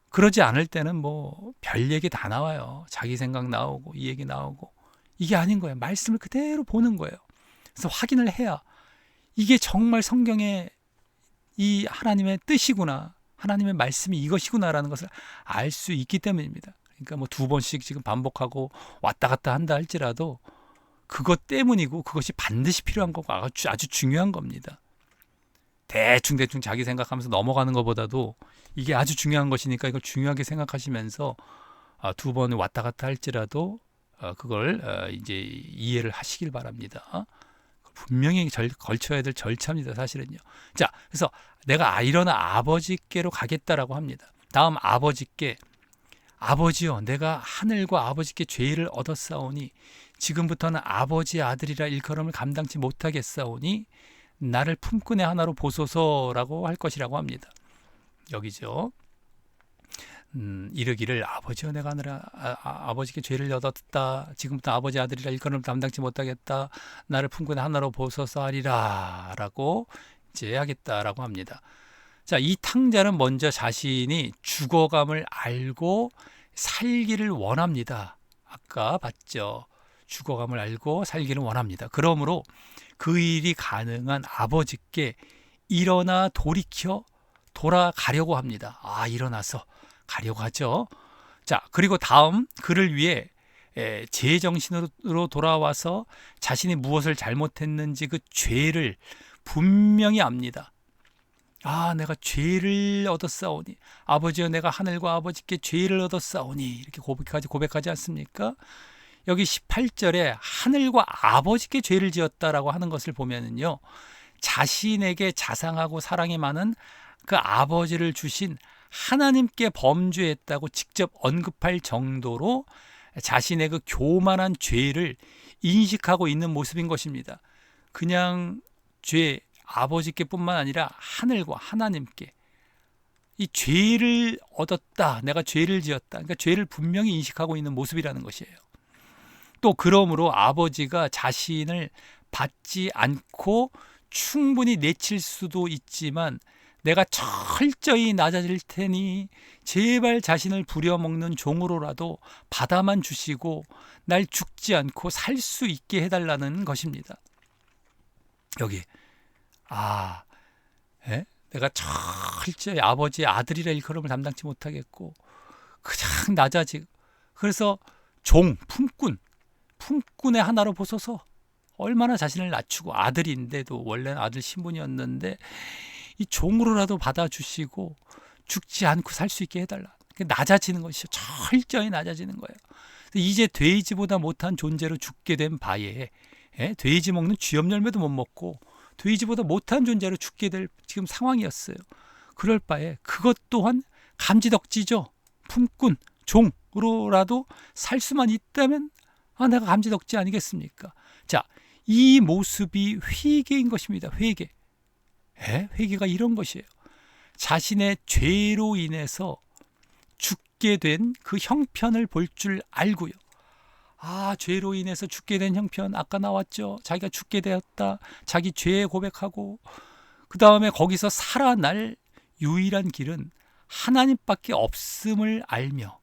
그러지 않을 때는 뭐 별 얘기 다 나와요. 자기 생각 나오고 이 얘기 나오고. 이게 아닌 거예요. 말씀을 그대로 보는 거예요. 그래서 확인을 해야 이게 정말 성경의 이 하나님의 뜻이구나, 하나님의 말씀이 이것이구나라는 것을 알 수 있기 때문입니다. 그러니까 뭐 2번씩 지금 반복하고 왔다 갔다 한다 할지라도 그것 때문이고 그것이 반드시 필요한 거고 아주 중요한 겁니다. 대충 자기 생각하면서 넘어가는 것보다도 이게 아주 중요한 것이니까 이걸 중요하게 생각하시면서 2번 왔다 갔다 할지라도 그걸 이제 이해를 하시길 바랍니다. 분명히 걸쳐야 될 절차입니다. 사실은요. 자, 그래서 내가 일어나 아버지께로 가겠다라고 합니다. 다음 아버지께, 아버지여, 내가 하늘과 아버지께 죄를 얻었사오니 지금부터는 아버지의 아들이라 일컬음을 감당치 못하겠사오니 나를 품꾼의 하나로 보소서라고 할 것이라고 합니다. 여기죠. 이르기를 아버지여, 내가 하늘아 아버지께 죄를 얻었다. 지금부터 아버지 아들이라 일컬음을 감당치 못하겠다. 나를 품꾼의 하나로 보소서 하리라 라고 이제 하겠다라고 합니다. 자, 이 탕자는 먼저 자신이 죽어감을 알고 살기를 원합니다. 아까 봤죠. 죽어감을 알고 살기를 원합니다. 그러므로 그 일이 가능한 아버지께 일어나 돌이켜 돌아가려고 합니다. 일어나서 가려고 하죠. 자, 그리고 다음 그를 위해 제정신으로 돌아와서 자신이 무엇을 잘못했는지 그 죄를 분명히 압니다. 내가 죄를 얻었사오니, 아버지여, 내가 하늘과 아버지께 죄를 얻었사오니, 이렇게 고백하지 않습니까? 여기 18절에 하늘과 아버지께 죄를 지었다라고 하는 것을 보면은요, 자신에게 자상하고 사랑이 많은 그 아버지를 주신 하나님께 범죄했다고 직접 언급할 정도로 자신의 그 교만한 죄를 인식하고 있는 모습인 것입니다. 그냥 죄, 아버지께 뿐만 아니라 하늘과 하나님께 이 죄를 얻었다, 내가 죄를 지었다, 그러니까 죄를 분명히 인식하고 있는 모습이라는 것이에요. 또 그러므로 아버지가 자신을 받지 않고 충분히 내칠 수도 있지만 내가 철저히 낮아질 테니 제발 자신을 부려먹는 종으로라도 받아만 주시고 날 죽지 않고 살 수 있게 해달라는 것입니다. 여기 내가 철저히 아버지의 아들이라 일컬음을 담당치 못하겠고 그냥 낮아지고, 그래서 품꾼의 하나로 보소서. 얼마나 자신을 낮추고, 아들인데도 원래는 아들 신분이었는데 이 종으로라도 받아주시고 죽지 않고 살 수 있게 해달라. 낮아지는 것이죠. 철저히 낮아지는 거예요. 이제 돼지보다 못한 존재로 죽게 된 바에, 돼지 먹는 쥐염 열매도 못 먹고 돼지보다 못한 존재로 죽게 될 지금 상황이었어요. 그럴 바에 그것 또한 감지덕지죠. 품꾼, 종으로라도 살 수만 있다면 내가 감지덕지 아니겠습니까? 자, 이 모습이 회개인 것입니다. 회개. 회개가 이런 것이에요. 자신의 죄로 인해서 죽게 된 그 형편을 볼 줄 알고요. 죄로 인해서 죽게 된 형편 아까 나왔죠. 자기가 죽게 되었다. 자기 죄에 고백하고 그 다음에 거기서 살아날 유일한 길은 하나님밖에 없음을 알며,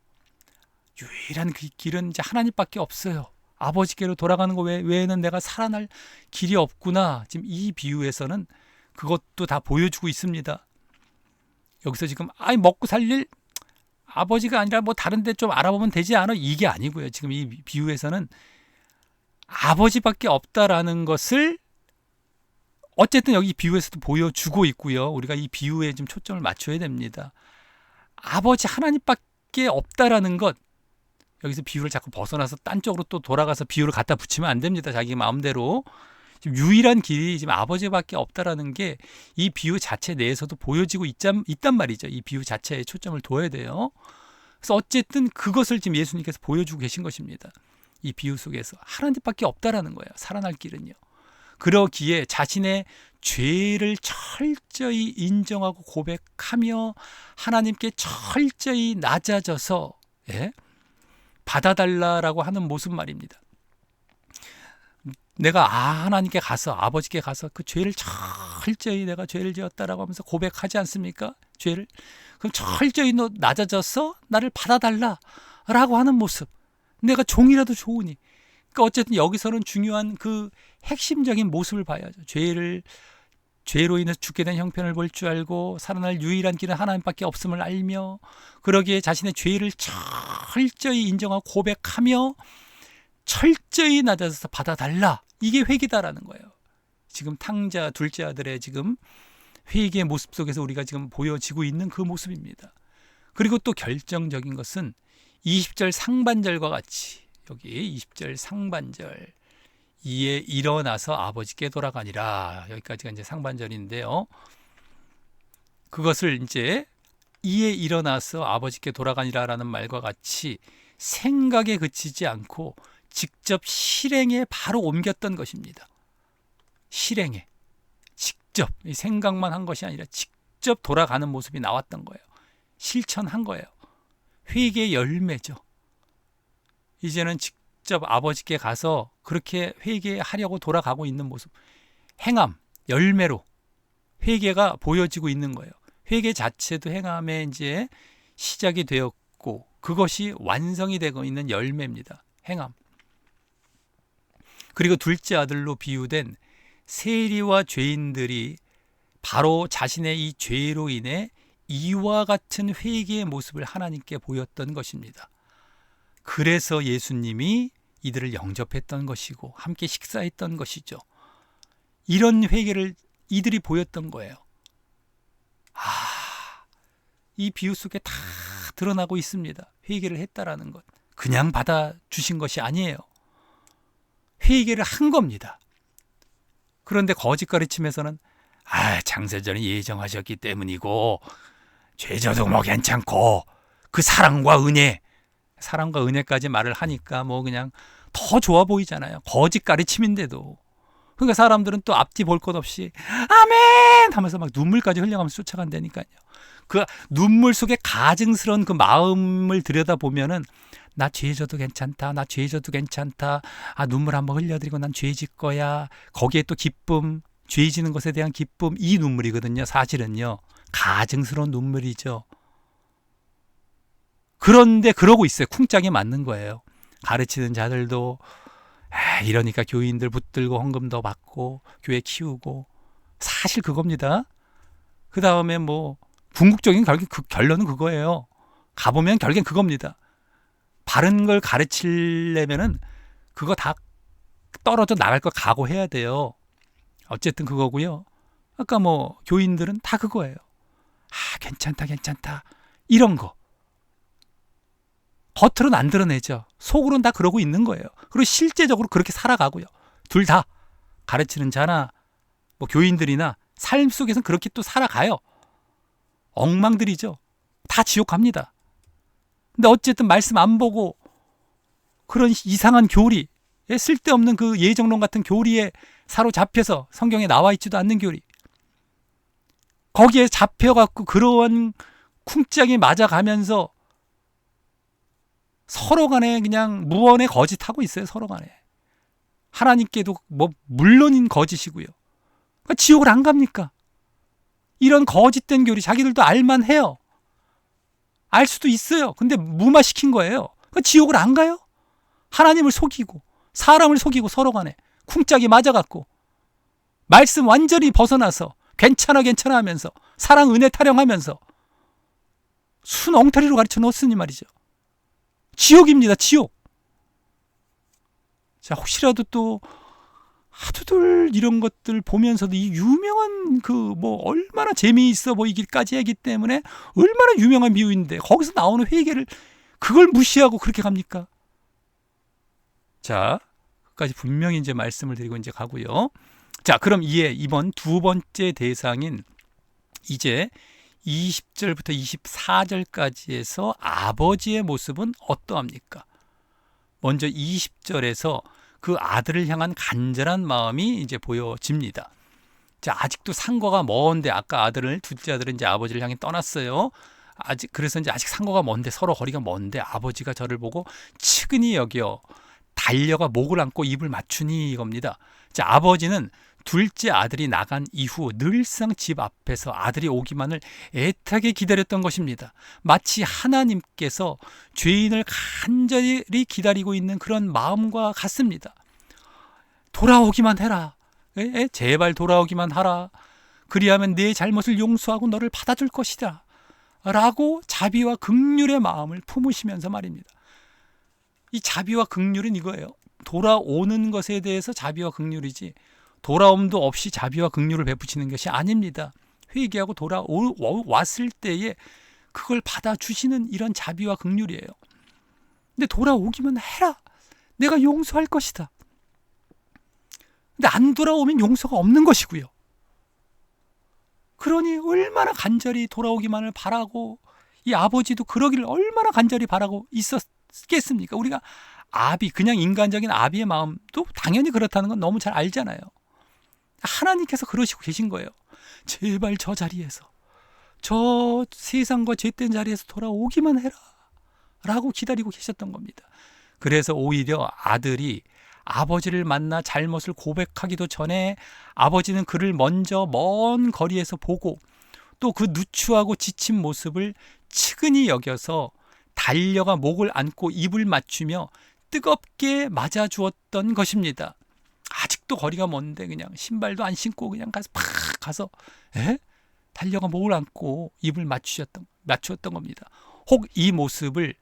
유일한 그 길은 이제 하나님밖에 없어요. 아버지께로 돌아가는 거 외에는 내가 살아날 길이 없구나. 지금 이 비유에서는 그것도 다 보여주고 있습니다. 여기서 지금 먹고 살릴 아버지가 아니라 뭐 다른 데 좀 알아보면 되지 않아? 이게 아니고요. 지금 이 비유에서는 아버지밖에 없다라는 것을 어쨌든 여기 비유에서도 보여주고 있고요. 우리가 이 비유에 좀 초점을 맞춰야 됩니다. 아버지 하나님밖에 없다라는 것, 여기서 비유를 자꾸 벗어나서 딴 쪽으로 또 돌아가서 비유를 갖다 붙이면 안 됩니다. 자기 마음대로. 지금 유일한 길이 지금 아버지밖에 없다라는 게 이 비유 자체 내에서도 보여지고 있단 말이죠. 이 비유 자체에 초점을 둬야 돼요. 그래서 어쨌든 그것을 지금 예수님께서 보여주고 계신 것입니다. 이 비유 속에서 하나님밖에 없다라는 거예요. 살아날 길은요. 그러기에 자신의 죄를 철저히 인정하고 고백하며 하나님께 철저히 낮아져서 받아달라라고 하는 모습 말입니다. 내가 하나님께 가서 아버지께 가서 그 죄를 철저히 내가 죄를 지었다라고 하면서 고백하지 않습니까? 죄를. 그럼 철저히 너 낮아져서 나를 받아달라라고 하는 모습. 내가 종이라도 좋으니. 그러니까 어쨌든 여기서는 중요한 그 핵심적인 모습을 봐야죠. 죄로 인해서 죽게 된 형편을 볼 줄 알고 살아날 유일한 길은 하나님밖에 없음을 알며 그러기에 자신의 죄를 철저히 인정하고 고백하며 철저히 낮아져서 받아달라. 이게 회개다라는 거예요. 지금 탕자 둘째 아들의 지금 회개의 모습 속에서 우리가 지금 보여지고 있는 그 모습입니다. 그리고 또 결정적인 것은 20절 상반절과 같이 여기 20절 상반절 이에 일어나서 아버지께 돌아가니라. 여기까지가 이제 상반절인데요. 그것을 이제 이에 일어나서 아버지께 돌아가니라라는 말과 같이 생각에 그치지 않고 직접 실행에 바로 옮겼던 것입니다. 실행에 직접 생각만 한 것이 아니라 직접 돌아가는 모습이 나왔던 거예요. 실천한 거예요. 회개의 열매죠. 이제는 직접 아버지께 가서 그렇게 회개하려고 돌아가고 있는 모습. 행함, 열매로 회개가 보여지고 있는 거예요. 회개 자체도 행함의 이제 시작이 되었고 그것이 완성이 되고 있는 열매입니다. 행함. 그리고 둘째 아들로 비유된 세리와 죄인들이 바로 자신의 이 죄로 인해 이와 같은 회개의 모습을 하나님께 보였던 것입니다. 그래서 예수님이 이들을 영접했던 것이고 함께 식사했던 것이죠. 이런 회개를 이들이 보였던 거예요. 이 비유 속에 다 드러나고 있습니다. 회개를 했다라는 것. 그냥 받아주신 것이 아니에요. 회개를 한 겁니다. 그런데 거짓 가르침에서는 창세전에 예정하셨기 때문이고 죄져도 뭐 괜찮고 그 사랑과 은혜까지 말을 하니까 뭐 그냥 더 좋아 보이잖아요. 거짓 가르침인데도. 그러니까 사람들은 또 앞뒤 볼 것 없이 아멘 하면서 막 눈물까지 흘려가면서 쫓아간다니까요. 그 눈물 속에 가증스러운 그 마음을 들여다보면은 나 죄져도 괜찮다. 나 죄져도 괜찮다. 눈물 한번 흘려드리고 난 죄질 거야. 거기에 또 기쁨, 죄지는 것에 대한 기쁨, 이 눈물이거든요. 사실은요. 가증스러운 눈물이죠. 그런데 그러고 있어요. 쿵짝이 맞는 거예요. 가르치는 자들도 이러니까 교인들 붙들고 헌금도 받고 교회 키우고 사실 그겁니다. 그 다음에 뭐 궁극적인 결론은 그거예요. 가보면 결국엔 그겁니다. 바른 걸 가르치려면은 그거 다 떨어져 나갈 거 각오해야 돼요. 어쨌든 그거고요. 아까 뭐 교인들은 다 그거예요. 괜찮다 이런 거 겉으로는 안 드러내죠. 속으로는 다 그러고 있는 거예요. 그리고 실제적으로 그렇게 살아가고요. 둘 다 가르치는 자나 뭐 교인들이나 삶 속에서는 그렇게 또 살아가요. 엉망들이죠. 다 지옥 갑니다. 근데 어쨌든 말씀 안 보고 그런 이상한 교리, 쓸데없는 그 예정론 같은 교리에 사로잡혀서 성경에 나와 있지도 않는 교리, 거기에 잡혀갖고 그러한 쿵짝이 맞아가면서 서로 간에 그냥 무언의 거짓하고 있어요. 서로 간에. 하나님께도 뭐 물론인 거짓이고요. 그러니까 지옥을 안 갑니까? 이런 거짓된 교리 자기들도 알만 해요. 알 수도 있어요. 근데 무마시킨 거예요. 그러니까 지옥을 안 가요? 하나님을 속이고 사람을 속이고 서로 간에 쿵짝이 맞아갖고 말씀 완전히 벗어나서 괜찮아 하면서 사랑 은혜 타령하면서 순 엉터리로 가르쳐 놓았으니 말이죠. 지옥입니다. 지옥. 자, 혹시라도 또 하두들 이런 것들 보면서도 이 유명한 그 뭐 얼마나 재미있어 보이기까지 하기 때문에 얼마나 유명한 비유인데 거기서 나오는 회개를 그걸 무시하고 그렇게 갑니까? 자, 끝까지 분명히 이제 말씀을 드리고 이제 가고요. 자, 그럼 이번 두 번째 대상인 이제 20절부터 24절까지에서 아버지의 모습은 어떠합니까? 먼저 20절에서 그 아들을 향한 간절한 마음이 이제 보여집니다. 자, 아직도 상거가 먼데, 아까 둘째 아들은 이제 아버지를 향해 떠났어요. 그래서 이제 아직 상거가 먼데, 서로 거리가 먼데, 아버지가 저를 보고 측은히 여겨 달려가 목을 안고 입을 맞추니 이겁니다. 자, 아버지는 둘째 아들이 나간 이후 늘상 집 앞에서 아들이 오기만을 애타게 기다렸던 것입니다. 마치 하나님께서 죄인을 간절히 기다리고 있는 그런 마음과 같습니다. 돌아오기만 해라. 제발 돌아오기만 하라. 그리하면 내 잘못을 용서하고 너를 받아줄 것이다. 라고 자비와 긍휼의 마음을 품으시면서 말입니다. 이 자비와 긍휼은 이거예요. 돌아오는 것에 대해서 자비와 긍휼이지, 돌아옴도 없이 자비와 긍휼을 베푸시는 것이 아닙니다. 회개하고 돌아왔을 때에 그걸 받아주시는 이런 자비와 긍휼이에요. 근데 돌아오기만 해라. 내가 용서할 것이다. 근데 안 돌아오면 용서가 없는 것이고요. 그러니 얼마나 간절히 돌아오기만을 바라고, 이 아버지도 그러기를 얼마나 간절히 바라고 있었겠습니까? 우리가 그냥 인간적인 아비의 마음도 당연히 그렇다는 건 너무 잘 알잖아요. 하나님께서 그러시고 계신 거예요. 제발 저 자리에서, 저 세상과 죄된 자리에서 돌아오기만 해라 라고 기다리고 계셨던 겁니다. 그래서 오히려 아들이 아버지를 만나 잘못을 고백하기도 전에 아버지는 그를 먼저 먼 거리에서 보고 또 그 누추하고 지친 모습을 측은히 여겨서 달려가 목을 안고 입을 맞추며 뜨겁게 맞아주었던 것입니다. 아직도 거리가 먼데 그냥 신발도 안 신고 그냥 가서 달려가 목을 안고 입을 맞추었던 겁니다. 혹 이 모습을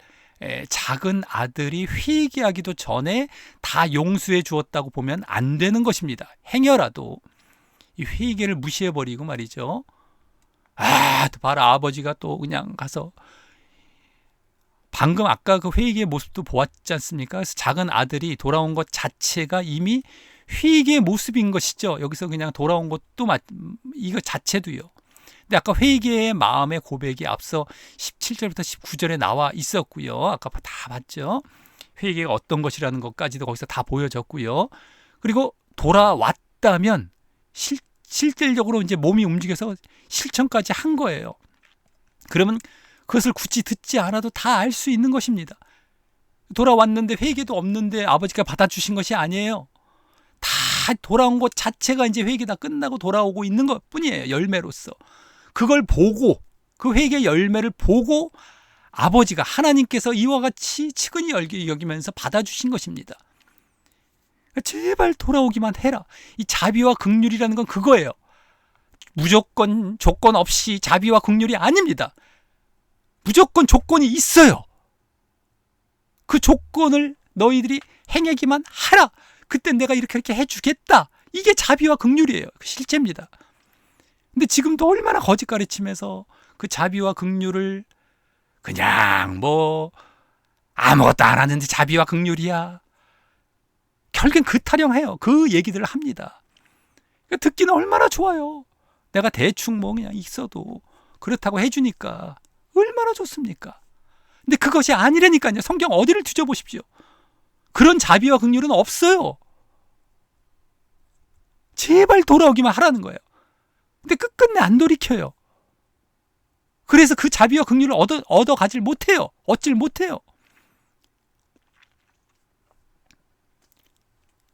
작은 아들이 회개하기도 전에 다 용서해 주었다고 보면 안 되는 것입니다. 행여라도 이 회개를 무시해버리고 말이죠. 봐라, 아버지가 또 그냥 가서, 방금 아까 그 회개의 모습도 보았지 않습니까? 그래서 작은 아들이 돌아온 것 자체가 이미 회개의 모습인 것이죠. 여기서 그냥 돌아온 것도 이거 자체도요. 근데 아까 회개의 마음의 고백이 앞서 17절부터 19절에 나와 있었고요. 아까 다 봤죠. 회개가 어떤 것이라는 것까지도 거기서 다 보여졌고요. 그리고 돌아왔다면 실질적으로 이제 몸이 움직여서 실천까지 한 거예요. 그러면 그것을 굳이 듣지 않아도 다 알 수 있는 것입니다. 돌아왔는데 회개도 없는데 아버지가 받아주신 것이 아니에요. 다 돌아온 것 자체가 이제 회개 다 끝나고 돌아오고 있는 것 뿐이에요. 열매로서. 그걸 보고, 그 회개의 열매를 보고 아버지가, 하나님께서 이와 같이 측은히 여기면서 받아주신 것입니다. 제발 돌아오기만 해라. 이 자비와 긍휼이라는 건 그거예요. 무조건 조건 없이 자비와 긍휼이 아닙니다. 무조건 조건이 있어요. 그 조건을 너희들이 행하기만 하라. 그때 내가 이렇게 해주겠다. 이게 자비와 긍휼이에요. 그 실제입니다. 근데 지금도 얼마나 거짓 가르치면서 그 자비와 긍휼을 그냥 아무것도 안 하는데 자비와 긍휼이야. 결국엔 그 타령해요. 그 얘기들을 합니다. 듣기는 얼마나 좋아요. 내가 대충 그냥 있어도 그렇다고 해주니까 얼마나 좋습니까? 근데 그것이 아니라니까요. 성경 어디를 뒤져보십시오. 그런 자비와 긍휼은 없어요. 제발 돌아오기만 하라는 거예요. 근데 끝끝내 안 돌이켜요. 그래서 그 자비와 긍휼을 얻어가질 못해요. 얻질 못해요.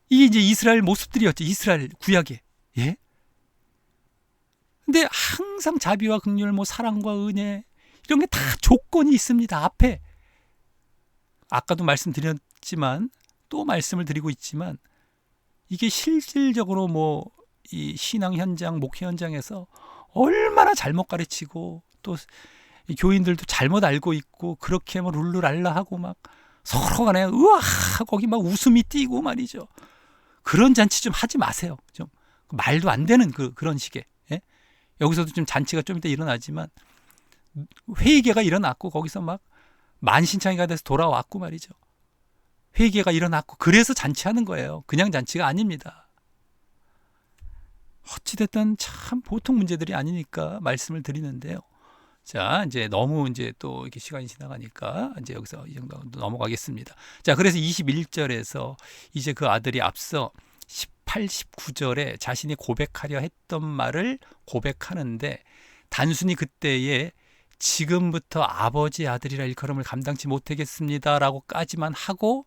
이게 이제 이스라엘 모습들이었죠. 이스라엘 구약에. 예? 근데 항상 자비와 긍휼, 사랑과 은혜, 이런 게 다 조건이 있습니다. 앞에. 아까도 말씀드렸지만, 또 말씀을 드리고 있지만, 이게 실질적으로 이 신앙 현장, 목회 현장에서 얼마나 잘못 가르치고, 또 교인들도 잘못 알고 있고, 그렇게 룰루랄라 하고 서로 간에 우와 거기 웃음이 띄고 말이죠. 그런 잔치 좀 하지 마세요. 좀 말도 안 되는 그런 식의. 예? 여기서도 좀 잔치가 좀 이따 일어나지만 회개가 일어났고 거기서 만신창이가 돼서 돌아왔고 말이죠. 회개가 일어났고 그래서 잔치하는 거예요. 그냥 잔치가 아닙니다. 어찌됐든 참 보통 문제들이 아니니까 말씀을 드리는데요. 자, 이제 너무 이제 또 이렇게 시간이 지나가니까 이제 여기서 이 정도 넘어가겠습니다. 자, 그래서 21절에서 이제 그 아들이 앞서 18, 19절에 자신이 고백하려 했던 말을 고백하는데 단순히 그때에 지금부터 아버지 아들이라 일컬음을 감당치 못하겠습니다라고까지만 하고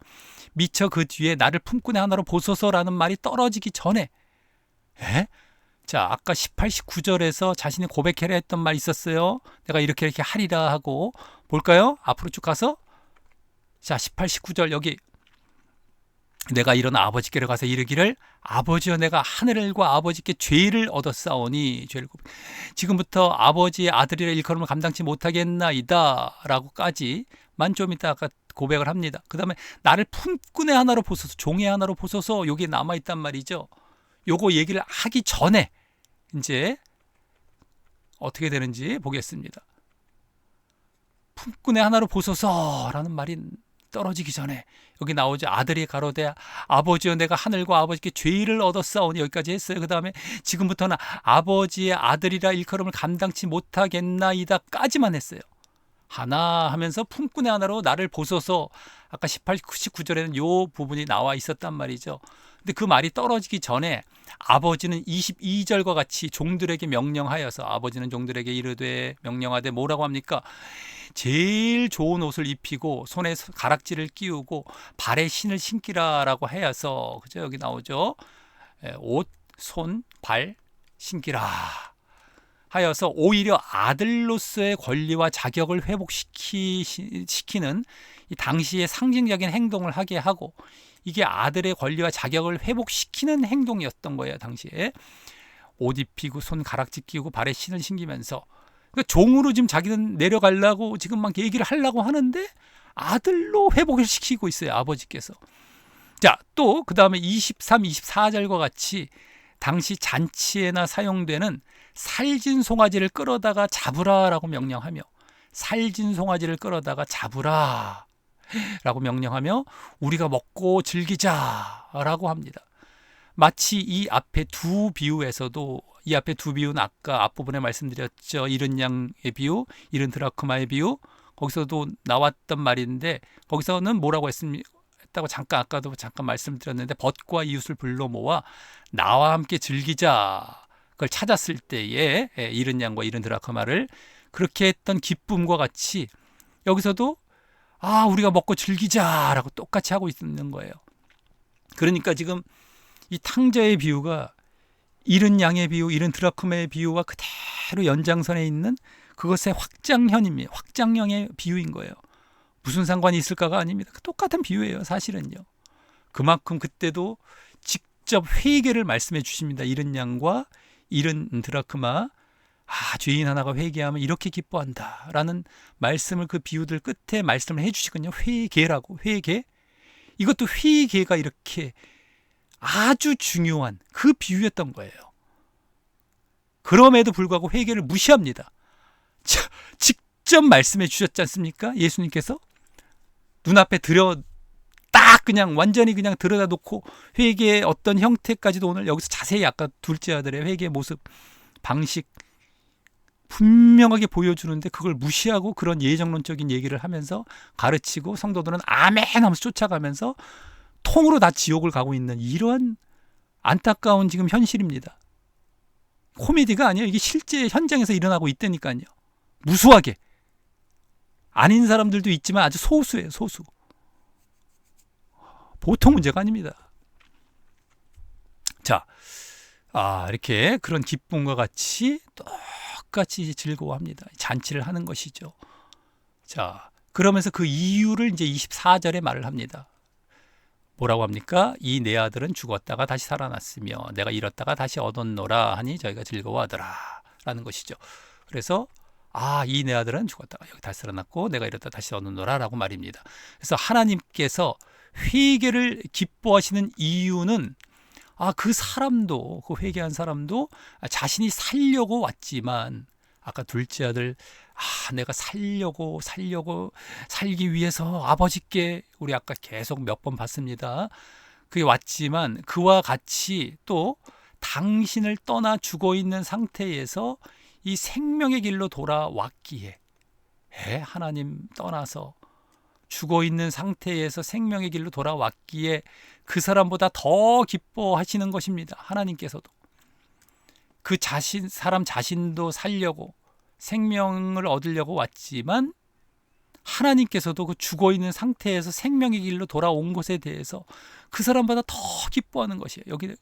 미처 그 뒤에 나를 품꾼의 하나로 보소서라는 말이 떨어지기 전에 자, 아까 18, 19절에서 자신이 고백하려 했던 말 있었어요. 내가 이렇게 하리라 하고 볼까요? 앞으로 쭉 가서 자, 18, 19절 여기 내가 일어나 아버지께로 가서 이르기를 아버지여 내가 하늘과 아버지께 죄를 얻었사오니 지금부터 아버지의 아들이라 일컬음을 감당치 못하겠나이다 라고까지만 좀 이따 아까 고백을 합니다. 그 다음에 나를 품꾼의 하나로 보소서 종의 하나로 보소서 여기 남아있단 말이죠. 요거 얘기를 하기 전에 이제 어떻게 되는지 보겠습니다. 품꾼의 하나로 보소서라는 말이 떨어지기 전에 여기 나오죠. 아들이 가로되 아버지여 내가 하늘과 아버지께 죄를 얻었사오니 여기까지 했어요. 그 다음에 지금부터는 아버지의 아들이라 일컬음을 감당치 못하겠나이다까지만 했어요. 하나 하면서 품꾼의 하나로 나를 보소서 아까 18, 19절에는 요 부분이 나와 있었단 말이죠. 근데 그 말이 떨어지기 전에 아버지는 22절과 같이 종들에게 명령하여서 아버지는 종들에게 이르되 명령하되 뭐라고 합니까? 제일 좋은 옷을 입히고 손에 가락지를 끼우고 발에 신을 신기라라고 하여서 그죠? 여기 나오죠. 옷, 손, 발 신기라 하여서 오히려 아들로서의 권리와 자격을 회복시키는 이 당시의 상징적인 행동을 하게 하고 이게 아들의 권리와 자격을 회복시키는 행동이었던 거예요. 당시에 옷 입히고 손 가락지 끼우고 발에 신을 신기면서 그러니까 종으로 지금 자기는 내려가려고 지금 막 얘기를 하려고 하는데 아들로 회복을 시키고 있어요. 아버지께서. 자, 또 그 다음에 23, 24절과 같이 당시 잔치에나 사용되는 살진 송아지를 끌어다가 잡으라라고 명령하며 살진 송아지를 끌어다가 잡으라 라고 명령하며 우리가 먹고 즐기자라고 합니다. 마치 이 앞에 두 비유에서도 이 앞에 두 비유는 아까 앞부분에 말씀드렸죠. 이른 양의 비유, 이른 드라크마의 비유 거기서도 나왔던 말인데 거기서는 뭐라고 했다고 잠깐 아까도 잠깐 말씀드렸는데 벗과 이웃을 불러 모아 나와 함께 즐기자 그걸 찾았을 때에 이른 양과 이른 드라크마를 그렇게 했던 기쁨과 같이 여기서도 우리가 먹고 즐기자라고 똑같이 하고 있는 거예요. 그러니까 지금 이 탕자의 비유가 이른 양의 비유, 이른 드라크마의 비유와 그대로 연장선에 있는 그것의 확장형입니다. 확장형의 비유인 거예요. 무슨 상관이 있을까가 아닙니다. 똑같은 비유예요. 사실은요. 그만큼 그때도 직접 회개를 말씀해 주십니다. 이른 양과 이른 드라크마 죄인 하나가 회개하면 이렇게 기뻐한다 라는 말씀을 그 비유들 끝에 말씀을 해주시거든요. 회개라고. 회개. 이것도 회개가 이렇게 아주 중요한 그 비유였던 거예요. 그럼에도 불구하고 회개를 무시합니다. 직접 말씀해 주셨지 않습니까? 예수님께서 눈앞에 딱 그냥 완전히 그냥 들여다 놓고 회개의 어떤 형태까지도 오늘 여기서 자세히 아까 둘째 아들의 회개의 모습, 방식 분명하게 보여주는데 그걸 무시하고 그런 예정론적인 얘기를 하면서 가르치고 성도들은 아멘 하면서 쫓아가면서 통으로 다 지옥을 가고 있는 이러한 안타까운 지금 현실입니다. 코미디가 아니에요. 이게 실제 현장에서 일어나고 있다니까요. 무수하게. 아닌 사람들도 있지만 아주 소수예요. 소수. 보통 문제가 아닙니다. 자, 이렇게 그런 기쁨과 같이 똑같이 즐거워합니다. 잔치를 하는 것이죠. 자, 그러면서 그 이유를 이제 24절에 말을 합니다. 뭐라고 합니까? 이 내 아들은 죽었다가 다시 살아났으며 내가 잃었다가 다시 얻었노라 하니 저희가 즐거워하더라 라는 것이죠. 그래서 이 내 아들은 죽었다가 여기 다시 살아났고 내가 잃었다가 다시 얻었노라 라고 말입니다. 그래서 하나님께서 회개를 기뻐하시는 이유는 그 사람도 그 회개한 사람도 자신이 살려고 왔지만 아까 둘째 아들 내가 살기 위해서 아버지께, 우리 아까 계속 몇 번 봤습니다. 그게 왔지만 그와 같이 또 당신을 떠나 죽어 있는 상태에서 이 생명의 길로 돌아왔기에, 하나님 떠나서 죽어 있는 상태에서 생명의 길로 돌아왔기에 그 사람보다 더 기뻐하시는 것입니다. 하나님께서도 사람 자신도 살려고 생명을 얻으려고 왔지만 하나님께서도 그 죽어 있는 상태에서 생명의 길로 돌아온 것에 대해서 그 사람보다 더 기뻐하는 것이에요. 여기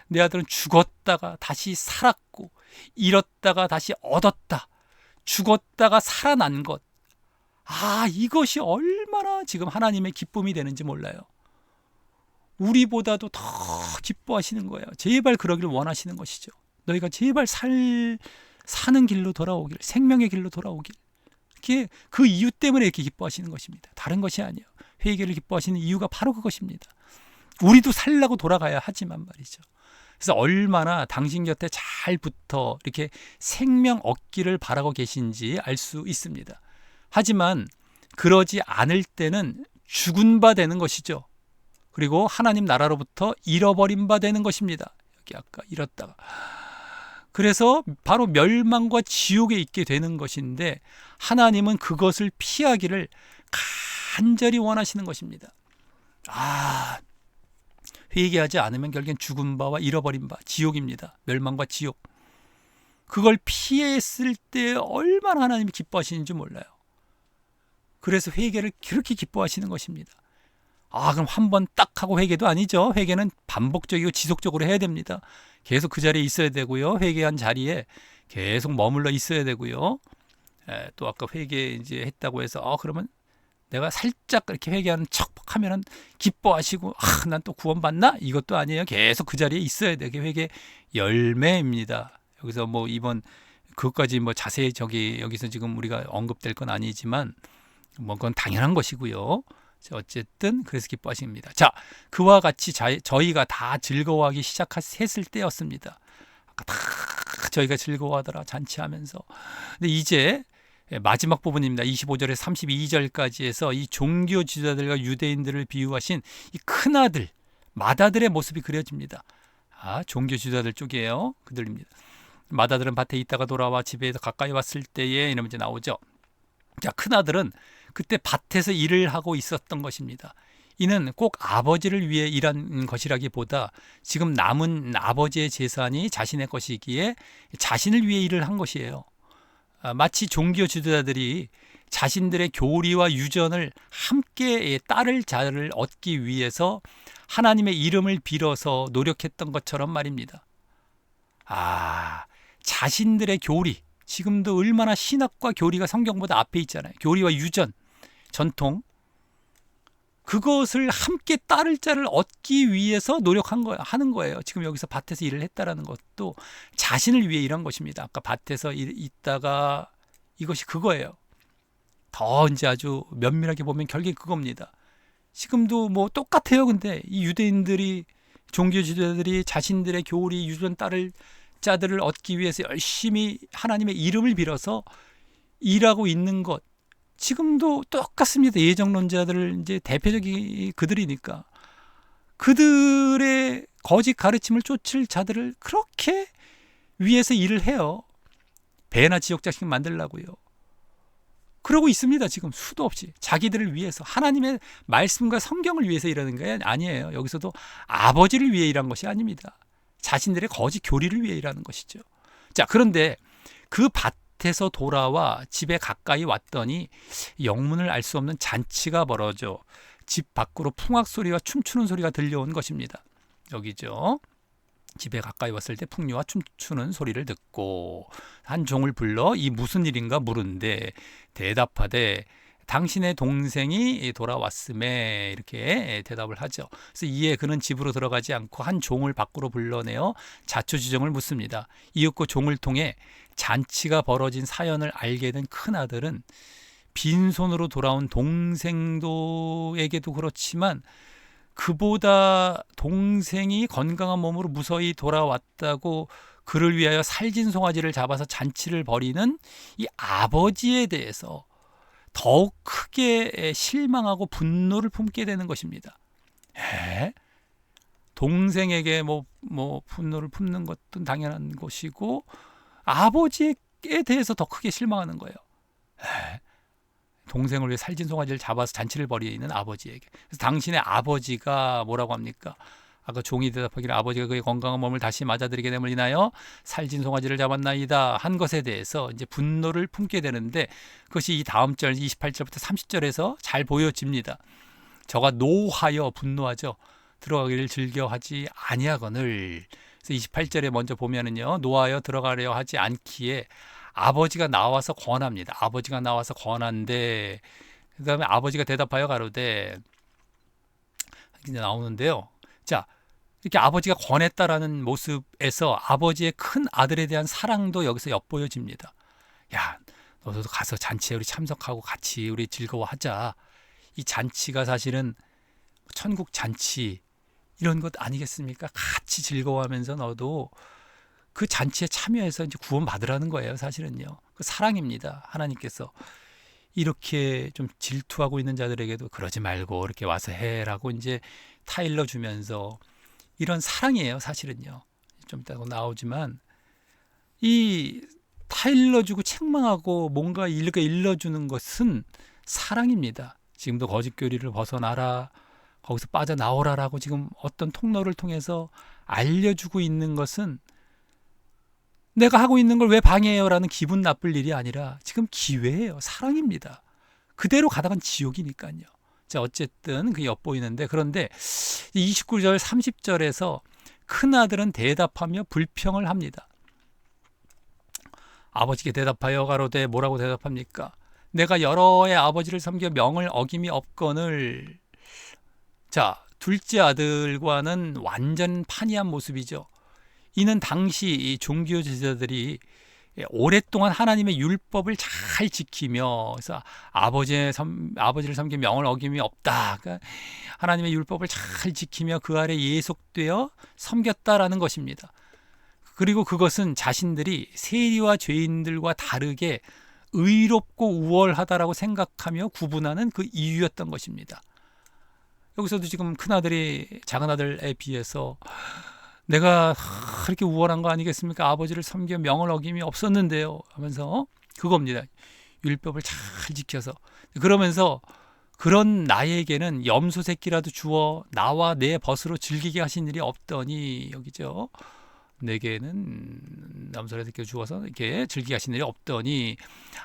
내 아들은 죽었다가 다시 살았고, 잃었다가 다시 얻었다, 죽었다가 살아난 것. 이것이 얼마나 지금 하나님의 기쁨이 되는지 몰라요. 우리보다도 더 기뻐하시는 거예요. 제발 그러길 원하시는 것이죠. 너희가 제발 사는 길로 돌아오길, 생명의 길로 돌아오길. 이렇게 그 이유 때문에 이렇게 기뻐하시는 것입니다. 다른 것이 아니에요. 회개를 기뻐하시는 이유가 바로 그것입니다. 우리도 살라고 돌아가야 하지만 말이죠. 그래서 얼마나 당신 곁에 잘 붙어 이렇게 생명 얻기를 바라고 계신지 알 수 있습니다. 하지만 그러지 않을 때는 죽은 바 되는 것이죠. 그리고 하나님 나라로부터 잃어버린 바 되는 것입니다. 여기 아까 잃었다가. 그래서 바로 멸망과 지옥에 있게 되는 것인데, 하나님은 그것을 피하기를 간절히 원하시는 것입니다. 회개하지 않으면 결국엔 죽은 바와 잃어버린 바, 지옥입니다. 멸망과 지옥. 그걸 피했을 때 얼마나 하나님이 기뻐하시는지 몰라요. 그래서 회개를 그렇게 기뻐하시는 것입니다. 그럼 한 번 딱 하고 회개도 아니죠. 회개는 반복적이고 지속적으로 해야 됩니다. 계속 그 자리에 있어야 되고요. 회개한 자리에 계속 머물러 있어야 되고요. 또 아까 회개 이제 했다고 해서 그러면 내가 살짝 이렇게 회개하는 척하면은 기뻐하시고 난 또 구원받나? 이것도 아니에요. 계속 그 자리에 있어야 돼. 그게 회개 열매입니다. 여기서 뭐 이번 그것까지 뭐 자세히 여기서 지금 우리가 언급될 건 아니지만 뭐 그건 당연한 것이고요. 어쨌든 그래서 기뻐하십니다. 자, 그와 같이 저희가 다 즐거워하기 시작했을 때였습니다. 아까 다 저희가 즐거워하더라 잔치하면서. 근데 이제 마지막 부분입니다. 25절에서 32절까지 해서 이 종교 지도자들과 유대인들을 비유하신 이 큰아들, 맏아들의 모습이 그려집니다. 종교 지도자들 쪽이에요. 그들입니다. 맏아들은 밭에 있다가 돌아와 집에서 가까이 왔을 때에 이러면 이제 나오죠. 자, 큰아들은 그때 밭에서 일을 하고 있었던 것입니다. 이는 꼭 아버지를 위해 일한 것이라기보다 지금 남은 아버지의 재산이 자신의 것이기에 자신을 위해 일을 한 것이에요. 마치 종교 지도자들이 자신들의 교리와 유전을 함께 따를 자를 얻기 위해서 하나님의 이름을 빌어서 노력했던 것처럼 말입니다. 자신들의 교리, 지금도 얼마나 신학과 교리가 성경보다 앞에 있잖아요. 교리와 유전, 전통, 그것을 함께 따를 자를 얻기 위해서 하는 거예요. 지금 여기서 밭에서 일을 했다라는 것도 자신을 위해 일한 것입니다. 아까 밭에서 있다가 이것이 그거예요. 더 이제 아주 면밀하게 보면 결국에 그겁니다. 지금도 뭐 똑같아요. 근데 이 유대인들이, 종교 지도자들이 자신들의 교리, 유전 따를 자들을 얻기 위해서 열심히 하나님의 이름을 빌어서 일하고 있는 것, 지금도 똑같습니다. 예정론자들을 이제 대표적인 그들이니까 그들의 거짓 가르침을 쫓을 자들을 그렇게 위해서 일을 해요. 배나 지옥자식 만들려고요. 그러고 있습니다. 지금 수도 없이 자기들을 위해서, 하나님의 말씀과 성경을 위해서 일하는 게 아니에요. 여기서도 아버지를 위해 일한 것이 아닙니다. 자신들의 거짓 교리를 위해 일하는 것이죠. 자, 그런데 그 밭에서 돌아와 집에 가까이 왔더니 영문을 알 수 없는 잔치가 벌어져 집 밖으로 풍악 소리와 춤추는 소리가 들려온 것입니다. 여기죠. 집에 가까이 왔을 때 풍류와 춤추는 소리를 듣고 한 종을 불러 이 무슨 일인가 물은데 대답하되 당신의 동생이 돌아왔음에, 이렇게 대답을 하죠. 그래서 이에 그는 집으로 들어가지 않고 한 종을 밖으로 불러내어 자초지종을 묻습니다. 이윽고 종을 통해 잔치가 벌어진 사연을 알게 된 큰아들은 빈손으로 돌아온 동생에게도 그렇지만 그보다 동생이 건강한 몸으로 무사히 돌아왔다고 그를 위하여 살진 송아지를 잡아서 잔치를 벌이는 이 아버지에 대해서 더욱 크게 실망하고 분노를 품게 되는 것입니다. 동생에게 뭐 분노를 품는 것도 당연한 것이고 아버지에 대해서 더 크게 실망하는 거예요. 동생을 위해 살진 송아지를 잡아서 잔치를 벌이는 아버지에게. 그래서 당신의 아버지가 뭐라고 합니까? 아까 종이 대답하기를 아버지가 그의 건강한 몸을 다시 맞아들이게 됨을 인하여 살진 송아지를 잡았나이다 한 것에 대해서 이제 분노를 품게 되는데 그것이 이 다음 절 28절부터 30절에서 잘 보여집니다. 저가 노하여 분노하죠. 들어가기를 즐겨하지 아니하거늘. 그래서 28절에 먼저 보면은요. 노하여 들어가려 하지 않기에 아버지가 나와서 권합니다. 아버지가 나와서 권한데 그 다음에 아버지가 대답하여 가로되 이제 나오는데요. 자, 이렇게 아버지가 권했다라는 모습에서 아버지의 큰 아들에 대한 사랑도 여기서 엿보여집니다. 야, 너도 가서 잔치에 우리 참석하고 같이 우리 즐거워하자. 이 잔치가 사실은 천국 잔치 이런 것 아니겠습니까? 같이 즐거워하면서 너도 그 잔치에 참여해서 이제 구원 받으라는 거예요. 사실은요. 그 사랑입니다. 하나님께서 이렇게 좀 질투하고 있는 자들에게도 그러지 말고 이렇게 와서 해라고 이제 타일러 주면서 이런 사랑이에요. 사실은요. 좀 이따가 나오지만 이 타일러 주고 책망하고 뭔가 일러주는 것은 사랑입니다. 지금도 거짓 교리를 벗어나라. 거기서 빠져나오라라고 지금 어떤 통로를 통해서 알려주고 있는 것은 내가 하고 있는 걸 왜 방해해요라는 기분 나쁠 일이 아니라 지금 기회예요. 사랑입니다. 그대로 가다간 지옥이니까요. 자, 어쨌든 그게 엿보이는데 그런데 29절 30절에서 큰아들은 대답하며 불평을 합니다. 아버지께 대답하여 가로되 뭐라고 대답합니까? 내가 여러 해 아버지를 섬겨 명을 어김이 없거늘. 자, 둘째 아들과는 완전 판이한 모습이죠. 이는 당시 이 종교 지도자들이 오랫동안 하나님의 율법을 잘 지키며 그래서 아버지를 섬긴 명을 어김이 없다. 그러니까 하나님의 율법을 잘 지키며 그 아래 예속되어 섬겼다라는 것입니다. 그리고 그것은 자신들이 세리와 죄인들과 다르게 의롭고 우월하다라고 생각하며 구분하는 그 이유였던 것입니다. 여기서도 지금 큰아들이 작은아들에 비해서 내가 그렇게 우월한 거 아니겠습니까? 아버지를 섬겨 명을 어김이 없었는데요 하면서 그겁니다. 율법을 잘 지켜서 그러면서 그런 나에게는 염소 새끼라도 주어 나와 내 벗으로 즐기게 하신 일이 없더니 여기죠. 내게는 염소 새끼 주어서 이렇게 즐기게 하신 일이 없더니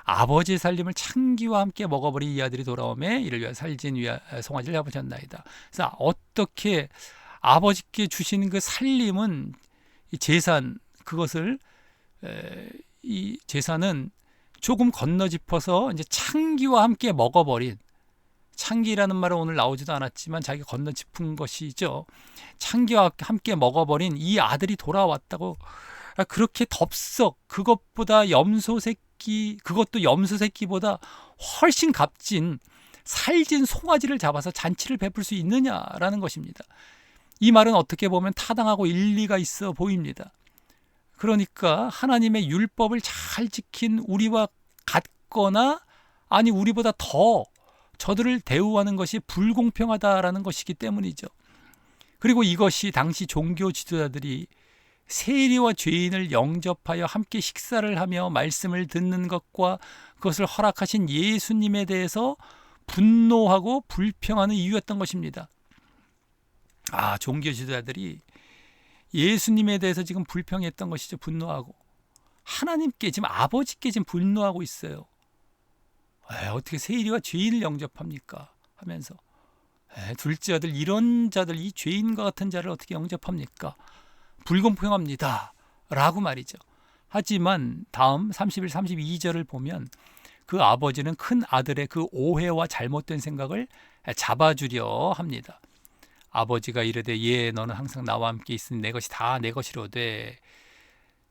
아버지의 살림을 창기와 함께 먹어버린 이 아들이 돌아오매 이를 위하여 살진 송아지를 잡으셨나이다. 그래서 어떻게 아버지께 주시는 그 살림은 이 재산 그것을 이 재산은 조금 건너짚어서 이제 창기와 함께 먹어버린 창기라는 말은 오늘 나오지도 않았지만 자기가 건너짚은 것이죠. 창기와 함께 먹어버린 이 아들이 돌아왔다고 그렇게 덥석 그것보다 염소 새끼 그것도 염소 새끼보다 훨씬 값진 살진 송아지를 잡아서 잔치를 베풀 수 있느냐라는 것입니다. 이 말은 어떻게 보면 타당하고 일리가 있어 보입니다. 그러니까 하나님의 율법을 잘 지킨 우리와 같거나 아니 우리보다 더 저들을 대우하는 것이 불공평하다라는 것이기 때문이죠. 그리고 이것이 당시 종교 지도자들이 세리와 죄인을 영접하여 함께 식사를 하며 말씀을 듣는 것과 그것을 허락하신 예수님에 대해서 분노하고 불평하는 이유였던 것입니다. 종교 지도자들이 예수님에 대해서 지금 불평했던 것이죠. 분노하고 하나님께 지금 아버지께 지금 분노하고 있어요. 어떻게 세리와 죄인을 영접합니까? 하면서 둘째 아들 이런 자들 이 죄인과 같은 자를 어떻게 영접합니까? 불공평합니다. 라고 말이죠. 하지만 다음 31, 32절을 보면 그 아버지는 큰 아들의 그 오해와 잘못된 생각을 잡아주려 합니다. 아버지가 이르되 예 너는 항상 나와 함께 있으니 내 것이 다 내 것이로되.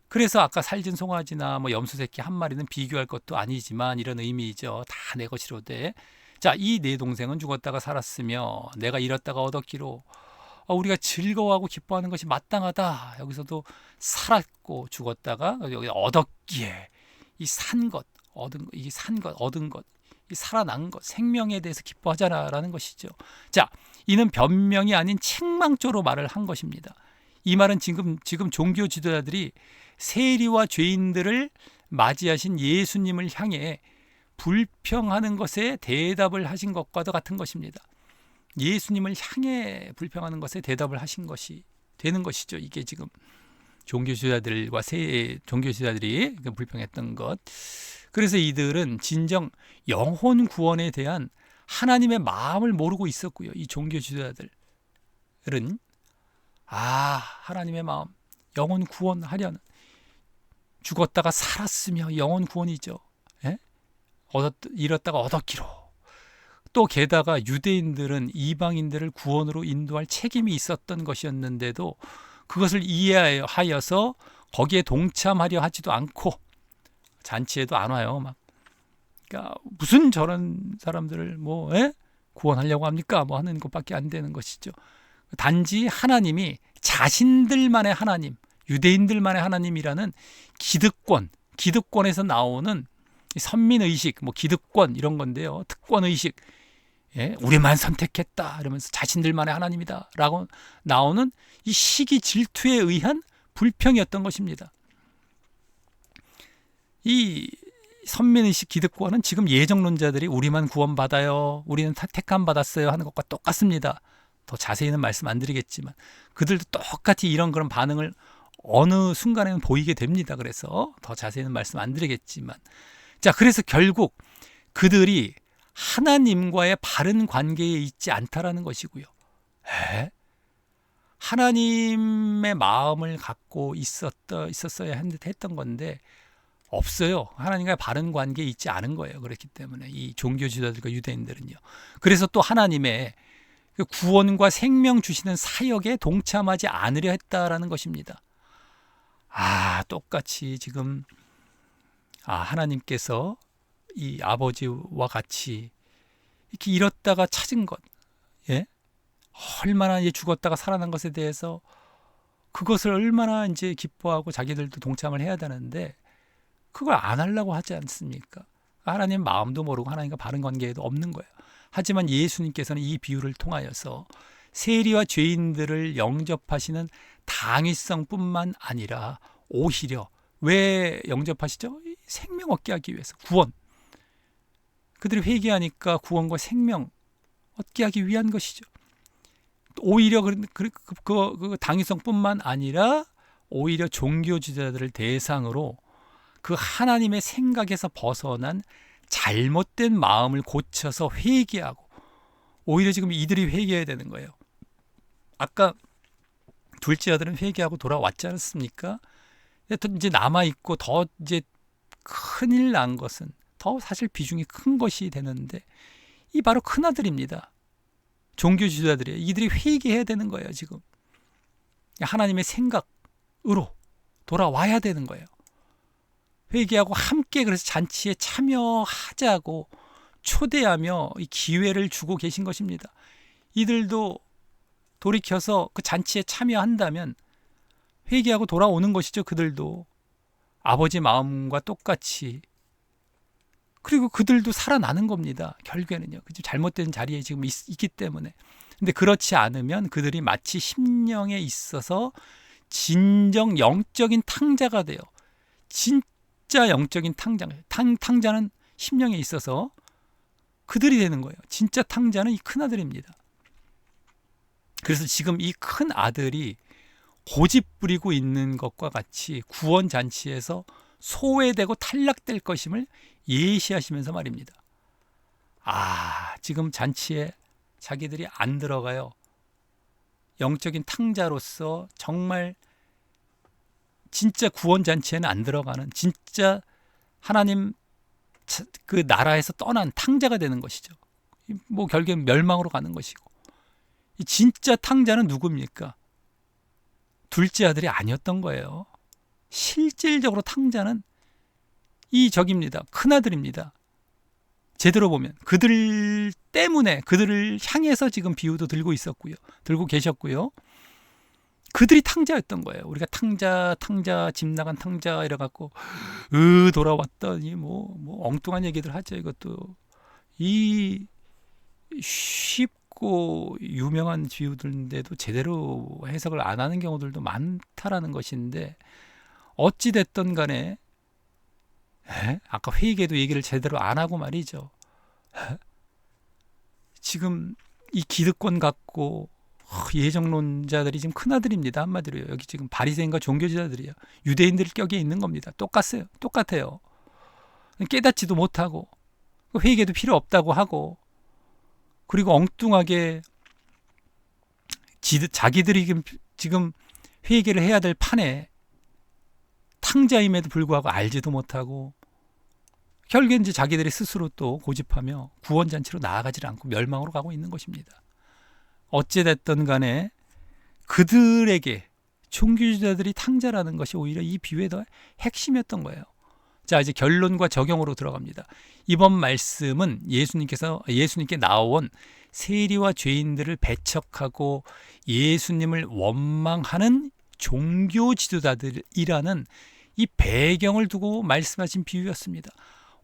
그래서 아까 살진 송아지나 염소 새끼 한 마리는 비교할 것도 아니지만 이런 의미이죠. 다 내 것이로되. 자, 이 내 동생은 죽었다가 살았으며 내가 잃었다가 얻었기로 우리가 즐거워하고 기뻐하는 것이 마땅하다. 여기서도 살았고 죽었다가 여기 얻었기에 이 산 것, 얻은 것, 이 산 것, 얻은 것, 이 살아난 것, 생명에 대해서 기뻐하자라는 것이죠. 자, 이는 변명이 아닌 책망조로 말을 한 것입니다. 이 말은 지금 종교 지도자들이 세리와 죄인들을 맞이하신 예수님을 향해 불평하는 것에 대답을 하신 것과도 같은 것입니다. 예수님을 향해 불평하는 것에 대답을 하신 것이 되는 것이죠. 이게 지금 종교 지도자들이 불평했던 것. 그래서 이들은 진정 영혼 구원에 대한 하나님의 마음을 모르고 있었고요. 이 종교 지도자들은 하나님의 마음, 영혼 구원하려는, 죽었다가 살았으며 영혼 구원이죠. 예? 잃었다가 얻었기로. 또 게다가 유대인들은 이방인들을 구원으로 인도할 책임이 있었던 것이었는데도 그것을 이해하여서 거기에 동참하려 하지도 않고 잔치에도 안 와요. 그러니까 무슨 저런 사람들을 구원하려고 합니까? 하는 것밖에 안 되는 것이죠. 단지 하나님이 자신들만의 하나님, 유대인들만의 하나님이라는 기득권에서 나오는 선민의식, 기득권 이런 건데요. 특권의식, 우리만 선택했다 이러면서 자신들만의 하나님이다 라고 나오는 이 시기 질투에 의한 불평이었던 것입니다. 이 선민의식 기득권은 지금 예정론자들이 우리만 구원받아요, 우리는 택함 받았어요 하는 것과 똑같습니다. 더 자세히는 말씀 안 드리겠지만 그들도 똑같이 이런 그런 반응을 어느 순간에는 보이게 됩니다. 그래서 더 자세히는 말씀 안 드리겠지만, 자, 그래서 결국 그들이 하나님과의 바른 관계에 있지 않다라는 것이고요. 하나님의 마음을 갖고 있었어야 했던 건데 없어요. 하나님과의 바른 관계에 있지 않은 거예요. 그렇기 때문에 이 종교 지도자들과 유대인들은요. 그래서 또 하나님의 구원과 생명 주시는 사역에 동참하지 않으려 했다라는 것입니다. 똑같이 지금 하나님께서 이 아버지와 같이 이렇게 잃었다가 찾은 것, 얼마나 죽었다가 살아난 것에 대해서 그것을 얼마나 이제 기뻐하고 자기들도 동참을 해야 되는데 그걸 안 하려고 하지 않습니까? 하나님 마음도 모르고 하나님과 바른 관계에도 없는 거예요. 하지만 예수님께서는 이 비유를 통하여서 세리와 죄인들을 영접하시는 당위성뿐만 아니라 오히려 왜 영접하시죠? 생명 얻게 하기 위해서, 구원. 그들이 회개하니까 구원과 생명 얻게 하기 위한 것이죠. 오히려 그 당위성뿐만 아니라 오히려 종교 지도자들을 대상으로 그 하나님의 생각에서 벗어난 잘못된 마음을 고쳐서 회개하고, 오히려 지금 이들이 회개해야 되는 거예요. 아까 둘째 아들은 회개하고 돌아왔지 않습니까? 이제 남아있고 더 이제 큰일 난 것은 더 사실 비중이 큰 것이 되는데 이 바로 큰아들입니다. 종교 지도자들이에요. 이들이 회개해야 되는 거예요. 지금 하나님의 생각으로 돌아와야 되는 거예요. 회개하고 함께 그래서 잔치에 참여하자고 초대하며 이 기회를 주고 계신 것입니다. 이들도 돌이켜서 그 잔치에 참여한다면 회개하고 돌아오는 것이죠. 그들도 아버지 마음과 똑같이. 그리고 그들도 살아나는 겁니다. 결국에는요. 잘못된 자리에 지금 있기 때문에. 근데 그렇지 않으면 그들이 마치 심령에 있어서 진정 영적인 탕자가 돼요. 진짜 영적인 탕자는 심령에 있어서 그들이 되는 거예요. 진짜 탕자는 이 큰아들입니다. 그래서 지금 이 큰아들이 고집 부리고 있는 것과 같이 구원 잔치에서 소외되고 탈락될 것임을 예시하시면서 말입니다. 지금 잔치에 자기들이 안 들어가요. 영적인 탕자로서 정말 진짜 구원 잔치에는 안 들어가는, 진짜 하나님 그 나라에서 떠난 탕자가 되는 것이죠. 결국엔 멸망으로 가는 것이고, 이 진짜 탕자는 누굽니까? 둘째 아들이 아니었던 거예요. 실질적으로 탕자는 이 적입니다. 큰아들입니다. 제대로 보면 그들 때문에 그들을 향해서 지금 비유도 들고 계셨고요. 그들이 탕자였던 거예요. 우리가 탕자 집 나간 탕자 이래갖고 돌아왔더니 뭐 엉뚱한 얘기들 하죠. 이것도 이 쉽고 유명한 비유들인데도 제대로 해석을 안 하는 경우들도 많다라는 것인데, 어찌 됐든 간에 아까 회의계도 얘기를 제대로 안 하고 말이죠. 지금 이 기득권 갖고 예정론자들이 지금 큰아들입니다. 한마디로요. 여기 지금 바리새인과 종교지자들이요. 유대인들 격에 있는 겁니다. 똑같아요. 깨닫지도 못하고 회의계도 필요 없다고 하고, 그리고 엉뚱하게 자기들이 지금 회의계를 해야 될 판에 탕자임에도 불구하고 알지도 못하고, 결국엔 이제 자기들이 스스로 또 고집하며 구원잔치로 나아가지 않고 멸망으로 가고 있는 것입니다. 어찌됐든 간에 그들에게 종교지자들이 탕자라는 것이 오히려 이 비유의 더 핵심이었던 거예요. 자, 이제 결론과 적용으로 들어갑니다. 이번 말씀은 예수님께 나온 세리와 죄인들을 배척하고 예수님을 원망하는 종교 지도자들이라는 이 배경을 두고 말씀하신 비유였습니다.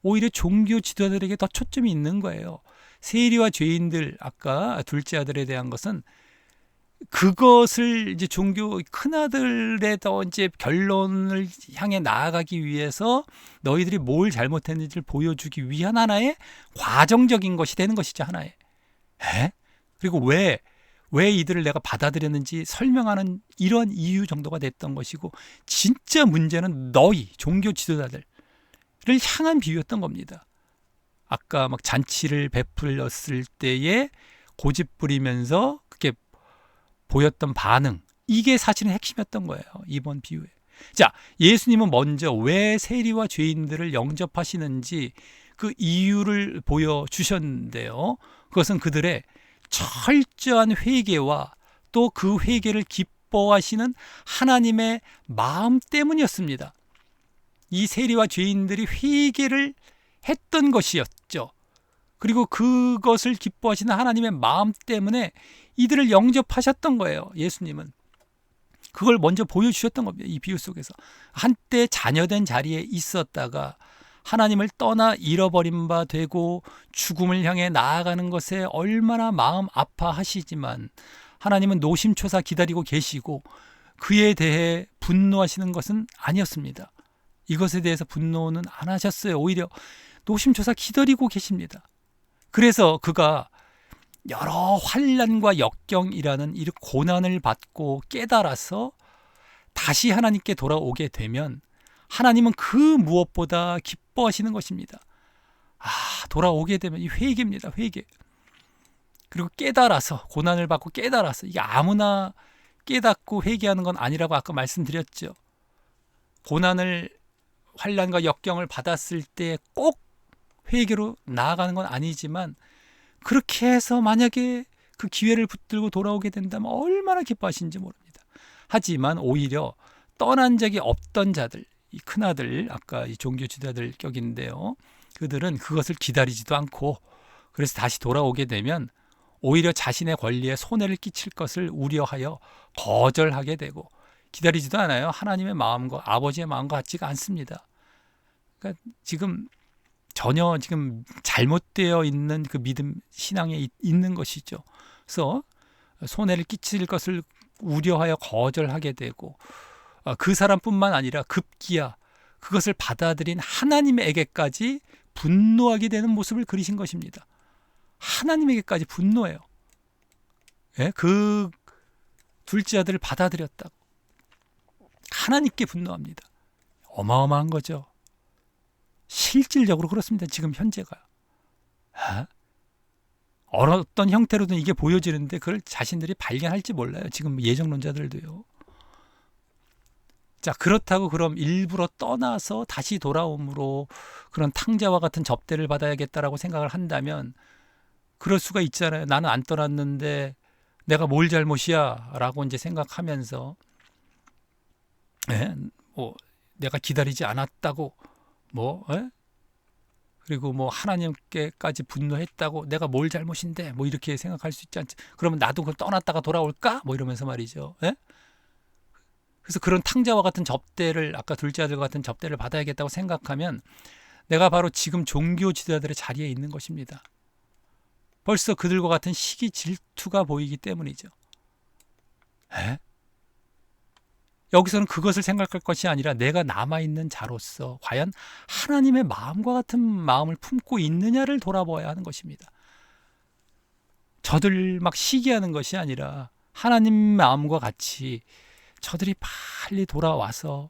오히려 종교 지도자들에게 더 초점이 있는 거예요. 세리와 죄인들, 아까 둘째 아들에 대한 것은 그것을 이제 종교 큰아들의 더 이제 결론을 향해 나아가기 위해서 너희들이 뭘 잘못했는지를 보여주기 위한 하나의 과정적인 것이 되는 것이죠. 하나의. 그리고 왜 이들을 내가 받아들였는지 설명하는 이런 이유 정도가 됐던 것이고, 진짜 문제는 너희 종교 지도자들을 향한 비유였던 겁니다. 아까 막 잔치를 베풀렸을 때에 고집 부리면서 그게 보였던 반응, 이게 사실은 핵심이었던 거예요. 이번 비유에. 자, 예수님은 먼저 왜 세리와 죄인들을 영접하시는지 그 이유를 보여주셨는데요. 그것은 그들의 철저한 회개와 또 그 회개를 기뻐하시는 하나님의 마음 때문이었습니다. 이 세리와 죄인들이 회개를 했던 것이었죠. 그리고 그것을 기뻐하시는 하나님의 마음 때문에 이들을 영접하셨던 거예요. 예수님은 그걸 먼저 보여주셨던 겁니다. 이 비유 속에서 한때 자녀된 자리에 있었다가 하나님을 떠나 잃어버린 바 되고 죽음을 향해 나아가는 것에 얼마나 마음 아파하시지만 하나님은 노심초사 기다리고 계시고 그에 대해 분노하시는 것은 아니었습니다. 이것에 대해서 분노는 안 하셨어요. 오히려 노심초사 기다리고 계십니다. 그래서 그가 여러 환난과 역경이라는 이 고난을 받고 깨달아서 다시 하나님께 돌아오게 되면 하나님은 그 무엇보다 기뻐하시는 것입니다. 돌아오게 되면 이 회개입니다. 회개. 그리고 깨달아서, 고난을 받고 깨달아서, 이게 아무나 깨닫고 회개하는 건 아니라고 아까 말씀드렸죠. 환난과 역경을 받았을 때 꼭 회개로 나아가는 건 아니지만, 그렇게 해서 만약에 그 기회를 붙들고 돌아오게 된다면 얼마나 기뻐하시는지 모릅니다. 하지만 오히려 떠난 적이 없던 자들, 이 큰아들, 아까 이 종교 지도자들 격인데요. 그들은 그것을 기다리지도 않고, 그래서 다시 돌아오게 되면 오히려 자신의 권리에 손해를 끼칠 것을 우려하여 거절하게 되고, 기다리지도 않아요. 하나님의 마음과 아버지의 마음과 같지가 않습니다. 그러니까 전혀 잘못되어 있는 그 믿음 신앙에 있는 것이죠. 그래서 손해를 끼칠 것을 우려하여 거절하게 되고, 그 사람뿐만 아니라 급기야 그것을 받아들인 하나님에게까지 분노하게 되는 모습을 그리신 것입니다. 하나님에게까지 분노해요. 그 둘째 아들을 받아들였다고 하나님께 분노합니다. 어마어마한 거죠. 실질적으로 그렇습니다. 지금 현재가. 어떤 형태로든 이게 보여지는데 그걸 자신들이 발견할지 몰라요. 지금 예정론자들도요. 자, 그렇다고 그럼 일부러 떠나서 다시 돌아옴으로 그런 탕자와 같은 접대를 받아야겠다라고 생각을 한다면 그럴 수가 있잖아요. 나는 안 떠났는데 내가 뭘 잘못이야 라고 이제 생각하면서 내가 기다리지 않았다고 그리고 뭐 하나님께까지 분노했다고 내가 뭘 잘못인데 뭐 이렇게 생각할 수 있지 않지. 그러면 나도 그걸 떠났다가 돌아올까? 뭐 이러면서 말이죠. 예? 그래서 그런 탕자와 같은 접대를, 아까 둘째 아들과 같은 접대를 받아야겠다고 생각하면 내가 바로 지금 종교 지도자들의 자리에 있는 것입니다. 벌써 그들과 같은 시기 질투가 보이기 때문이죠. 에? 여기서는 그것을 생각할 것이 아니라 내가 남아있는 자로서 과연 하나님의 마음과 같은 마음을 품고 있느냐를 돌아보아야 하는 것입니다. 저들 막 시기하는 것이 아니라 하나님 마음과 같이 저들이 빨리 돌아와서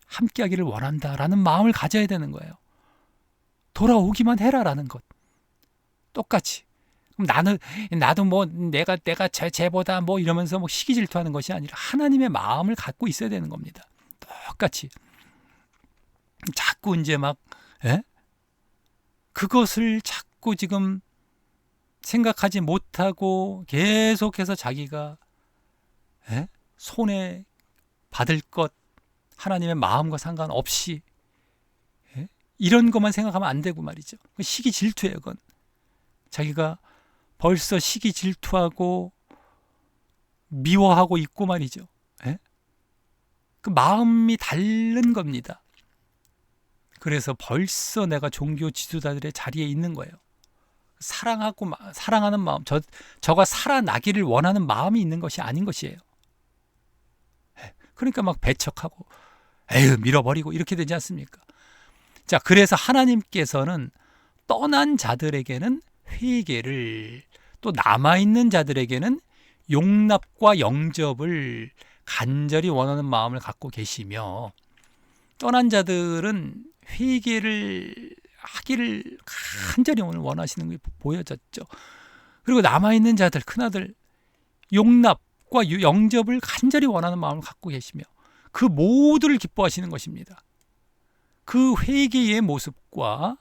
함께하기를 원한다라는 마음을 가져야 되는 거예요. 돌아오기만 해라라는 것. 똑같이. 그럼 나도 뭐 내가 쟤보다 뭐 이러면서 뭐 시기 질투하는 것이 아니라 하나님의 마음을 갖고 있어야 되는 겁니다. 똑같이. 자꾸 이제 막 그것을 자꾸 지금 생각하지 못하고 계속해서 자기가 손에 받을 것, 하나님의 마음과 상관없이 이런 것만 생각하면 안 되고 말이죠. 시기 질투예요. 그건 자기가 벌써 시기 질투하고 미워하고 있고 말이죠. 그 마음이 다른 겁니다. 그래서 벌써 내가 종교 지도자들의 자리에 있는 거예요. 사랑하는 마음, 저가 살아나기를 원하는 마음이 있는 것이 아닌 것이에요. 그러니까 막 배척하고 밀어버리고 이렇게 되지 않습니까? 자, 그래서 하나님께서는 떠난 자들에게는 회개를, 또 남아있는 자들에게는 용납과 영접을 간절히 원하는 마음을 갖고 계시며, 떠난 자들은 회개를 하기를 간절히 오늘 원하시는 게 보여졌죠. 그리고 남아있는 자들, 큰아들, 용납과 영접을 간절히 원하는 마음을 갖고 계시며 그 모두를 기뻐하시는 것입니다. 그 회개의 모습과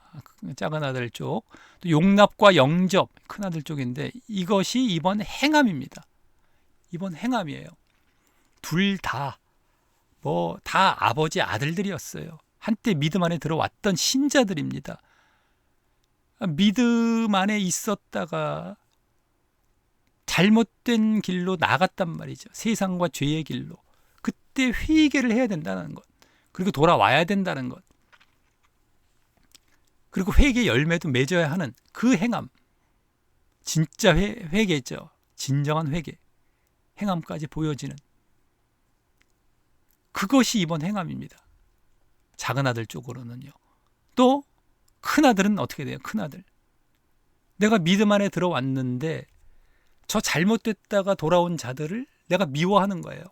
작은 아들 쪽, 또 용납과 영접, 큰 아들 쪽인데 이것이 이번 행함입니다. 이번 행함이에요. 둘 다 다 아버지 아들들이었어요. 한때 믿음 안에 들어왔던 신자들입니다. 믿음 안에 있었다가 잘못된 길로 나갔단 말이죠. 세상과 죄의 길로. 그때 회개를 해야 된다는 것. 그리고 돌아와야 된다는 것. 그리고 회개 열매도 맺어야 하는 그 행함. 진짜 회개죠. 진정한 회개. 행함까지 보여지는. 그것이 이번 행함입니다. 작은 아들 쪽으로는요. 또 큰 아들은 어떻게 돼요? 큰 아들. 내가 믿음 안에 들어왔는데 저 잘못됐다가 돌아온 자들을 내가 미워하는 거예요.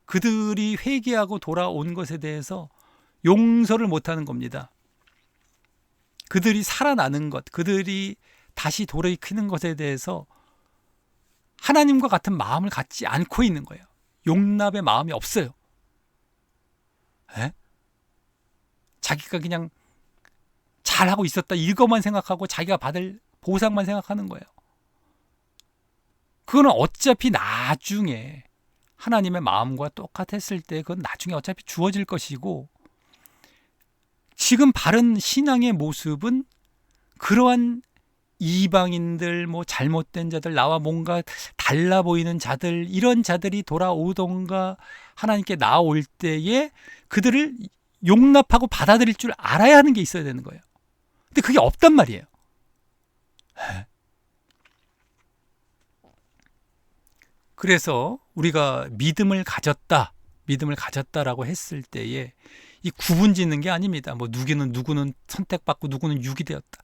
그들이 회개하고 돌아온 것에 대해서 용서를 못하는 겁니다. 그들이 살아나는 것, 그들이 다시 돌이키는 것에 대해서 하나님과 같은 마음을 갖지 않고 있는 거예요. 용납의 마음이 없어요. 자기가 그냥 잘하고 있었다 이것만 생각하고 자기가 받을 보상만 생각하는 거예요. 그거는 어차피 나중에 하나님의 마음과 똑같았을 때 그건 나중에 어차피 주어질 것이고, 지금 바른 신앙의 모습은 그러한 이방인들, 잘못된 자들, 나와 뭔가 달라 보이는 자들, 이런 자들이 돌아오던가 하나님께 나올 때에 그들을 용납하고 받아들일 줄 알아야 하는 게 있어야 되는 거예요. 근데 그게 없단 말이에요. 그래서 우리가 믿음을 가졌다라고 했을 때에 이 구분 짓는 게 아닙니다. 누구는 선택받고 누구는 유기되었다.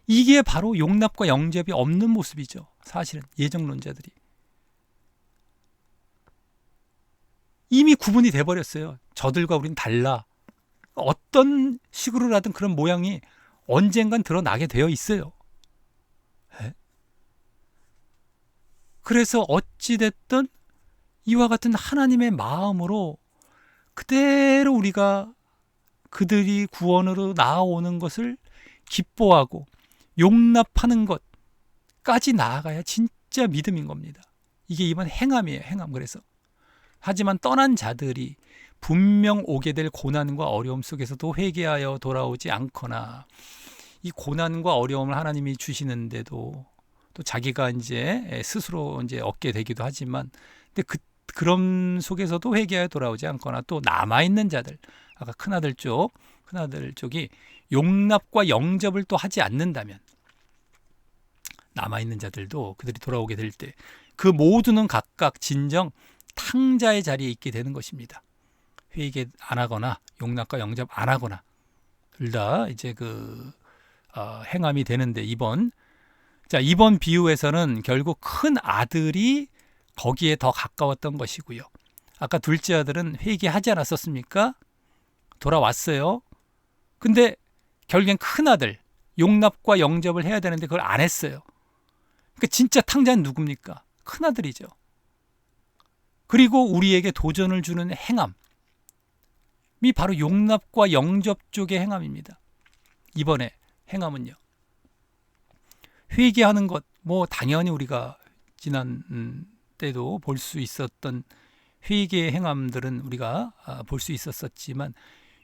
이게 바로 용납과 영접이 없는 모습이죠. 사실은 예정론자들이. 이미 구분이 돼버렸어요. 저들과 우린 달라. 어떤 식으로라든 그런 모양이 언젠간 드러나게 되어 있어요. 그래서 어찌됐든 이와 같은 하나님의 마음으로 그대로 우리가 그들이 구원으로 나아오는 것을 기뻐하고 용납하는 것까지 나아가야 진짜 믿음인 겁니다. 이게 이번 행함이에요. 행함. 그래서 하지만 떠난 자들이 분명 오게 될 고난과 어려움 속에서도 회개하여 돌아오지 않거나, 이 고난과 어려움을 하나님이 주시는데도 또 자기가 이제 스스로 이제 얻게 되기도 하지만, 근데 그런 속에서도 회개하여 돌아오지 않거나, 또 남아 있는 자들, 아까 큰아들 쪽이 용납과 영접을 또 하지 않는다면, 남아 있는 자들도 그들이 돌아오게 될 때 그 모두는 각각 진정 탕자의 자리에 있게 되는 것입니다. 회개 안 하거나 용납과 영접 안 하거나 둘 다 이제 행함이 되는데, 이번 비유에서는 결국 큰 아들이 거기에 더 가까웠던 것이고요. 아까 둘째 아들은 회개하지 않았었습니까? 돌아왔어요. 근데 결국엔 큰 아들 용납과 영접을 해야 되는데 그걸 안 했어요. 그러니까 진짜 탕자는 누굽니까? 큰 아들이죠. 그리고 우리에게 도전을 주는 행함이 바로 용납과 영접 쪽의 행함입니다. 이번에 행함은요, 회개하는 것, 당연히 우리가 지난 때도 볼 수 있었던 회개의 행함들은 우리가 볼 수 있었지만,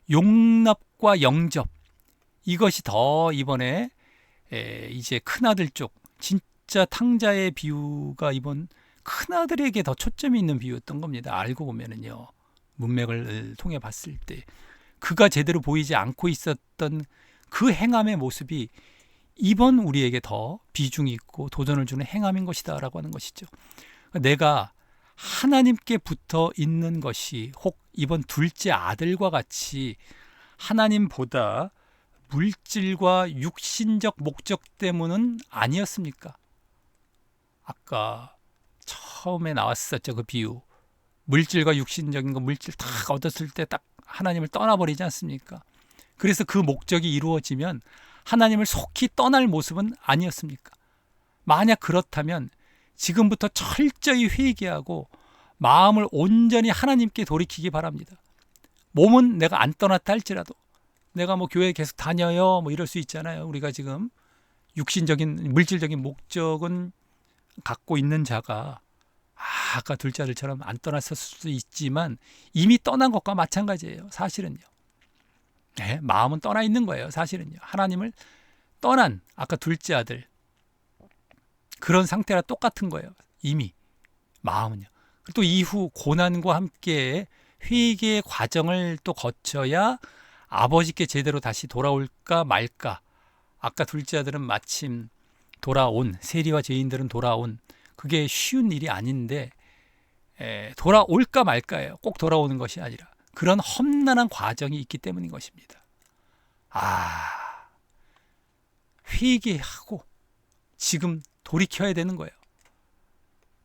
용납과 영접, 이것이 더 이번에 이제 큰아들 쪽, 진짜 탕자의 비유가 이번 큰아들에게 더 초점이 있는 비유였던 겁니다. 알고 보면은요, 문맥을 통해 봤을 때 그가 제대로 보이지 않고 있었던 그 행함의 모습이 이번 우리에게 더 비중이 있고 도전을 주는 행함인 것이다 라고 하는 것이죠. 내가 하나님께 붙어 있는 것이 혹 이번 둘째 아들과 같이 하나님보다 물질과 육신적 목적 때문은 아니었습니까? 아까 처음에 나왔었죠, 그 비유. 물질과 육신적인 거, 물질 다 얻었을 때 딱 하나님을 떠나버리지 않습니까? 그래서 그 목적이 이루어지면 하나님을 속히 떠날 모습은 아니었습니까? 만약 그렇다면 지금부터 철저히 회개하고 마음을 온전히 하나님께 돌이키기 바랍니다. 몸은 내가 안 떠났다 할지라도, 내가 교회에 계속 다녀요 이럴 수 있잖아요. 우리가 지금 육신적인 물질적인 목적은 갖고 있는 자가 아까 둘째 아들처럼 안 떠났을 수도 있지만 이미 떠난 것과 마찬가지예요. 사실은요. 네, 마음은 떠나 있는 거예요. 사실은요. 하나님을 떠난 아까 둘째 아들 그런 상태랑 똑같은 거예요. 이미 마음은요. 또 이후 고난과 함께 회개의 과정을 또 거쳐야 아버지께 제대로 다시 돌아올까 말까. 아까 둘째 아들은 마침 돌아온, 세리와 죄인들은 돌아온, 그게 쉬운 일이 아닌데 돌아올까 말까예요. 꼭 돌아오는 것이 아니라 그런 험난한 과정이 있기 때문인 것입니다. 회개하고 지금 돌이켜야 되는 거예요.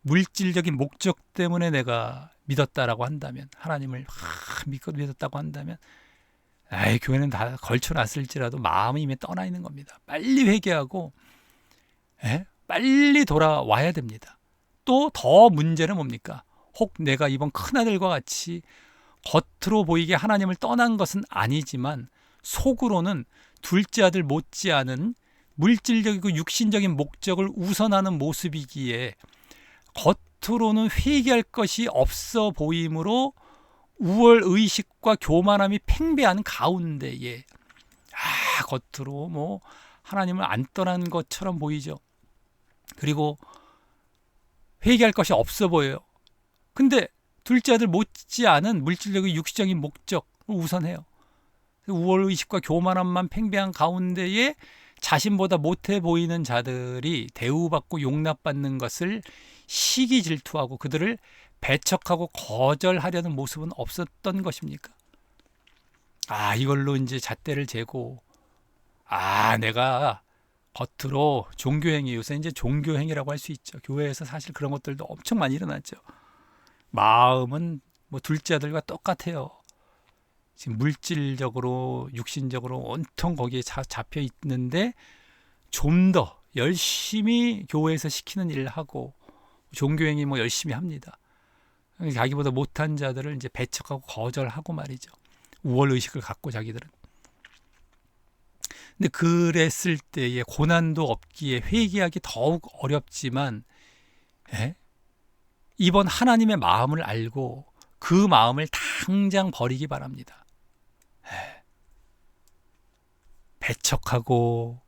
물질적인 목적 때문에 내가 믿었다라고 한다면, 하나님을 믿었다고 한다면, 교회는 다 걸쳐놨을지라도 마음이 이미 떠나 있는 겁니다. 빨리 회개하고 빨리 돌아와야 됩니다. 또 더 문제는 뭡니까? 혹 내가 이번 큰아들과 같이 겉으로 보이게 하나님을 떠난 것은 아니지만 속으로는 둘째 아들 못지않은 물질적이고 육신적인 목적을 우선하는 모습이기에 겉으로는 회개할 것이 없어 보이므로 우월의식과 교만함이 팽배한 가운데에 겉으로 하나님을 안 떠난 것처럼 보이죠. 그리고 회개할 것이 없어 보여요. 근데 둘째 아들 못지않은 물질적인 육신적인 목적을 우선해요. 우월의식과 교만함만 팽배한 가운데에 자신보다 못해 보이는 자들이 대우받고 용납받는 것을 시기 질투하고 그들을 배척하고 거절하려는 모습은 없었던 것입니까? 이걸로 이제 잣대를 재고 내가 겉으로 종교행위, 요새 이제 종교행위라고 할 수 있죠. 교회에서 사실 그런 것들도 엄청 많이 일어났죠. 마음은 둘째 아들과 똑같아요. 지금 물질적으로 육신적으로 온통 거기에 잡혀 있는데 좀 더 열심히 교회에서 시키는 일을 하고 종교행위 열심히 합니다. 자기보다 못한 자들을 이제 배척하고 거절하고 말이죠. 우월의식을 갖고 자기들은. 근데 그랬을 때에 고난도 없기에 회개하기 더욱 어렵지만 이번 하나님의 마음을 알고 그 마음을 당장 버리기 바랍니다. 배척하고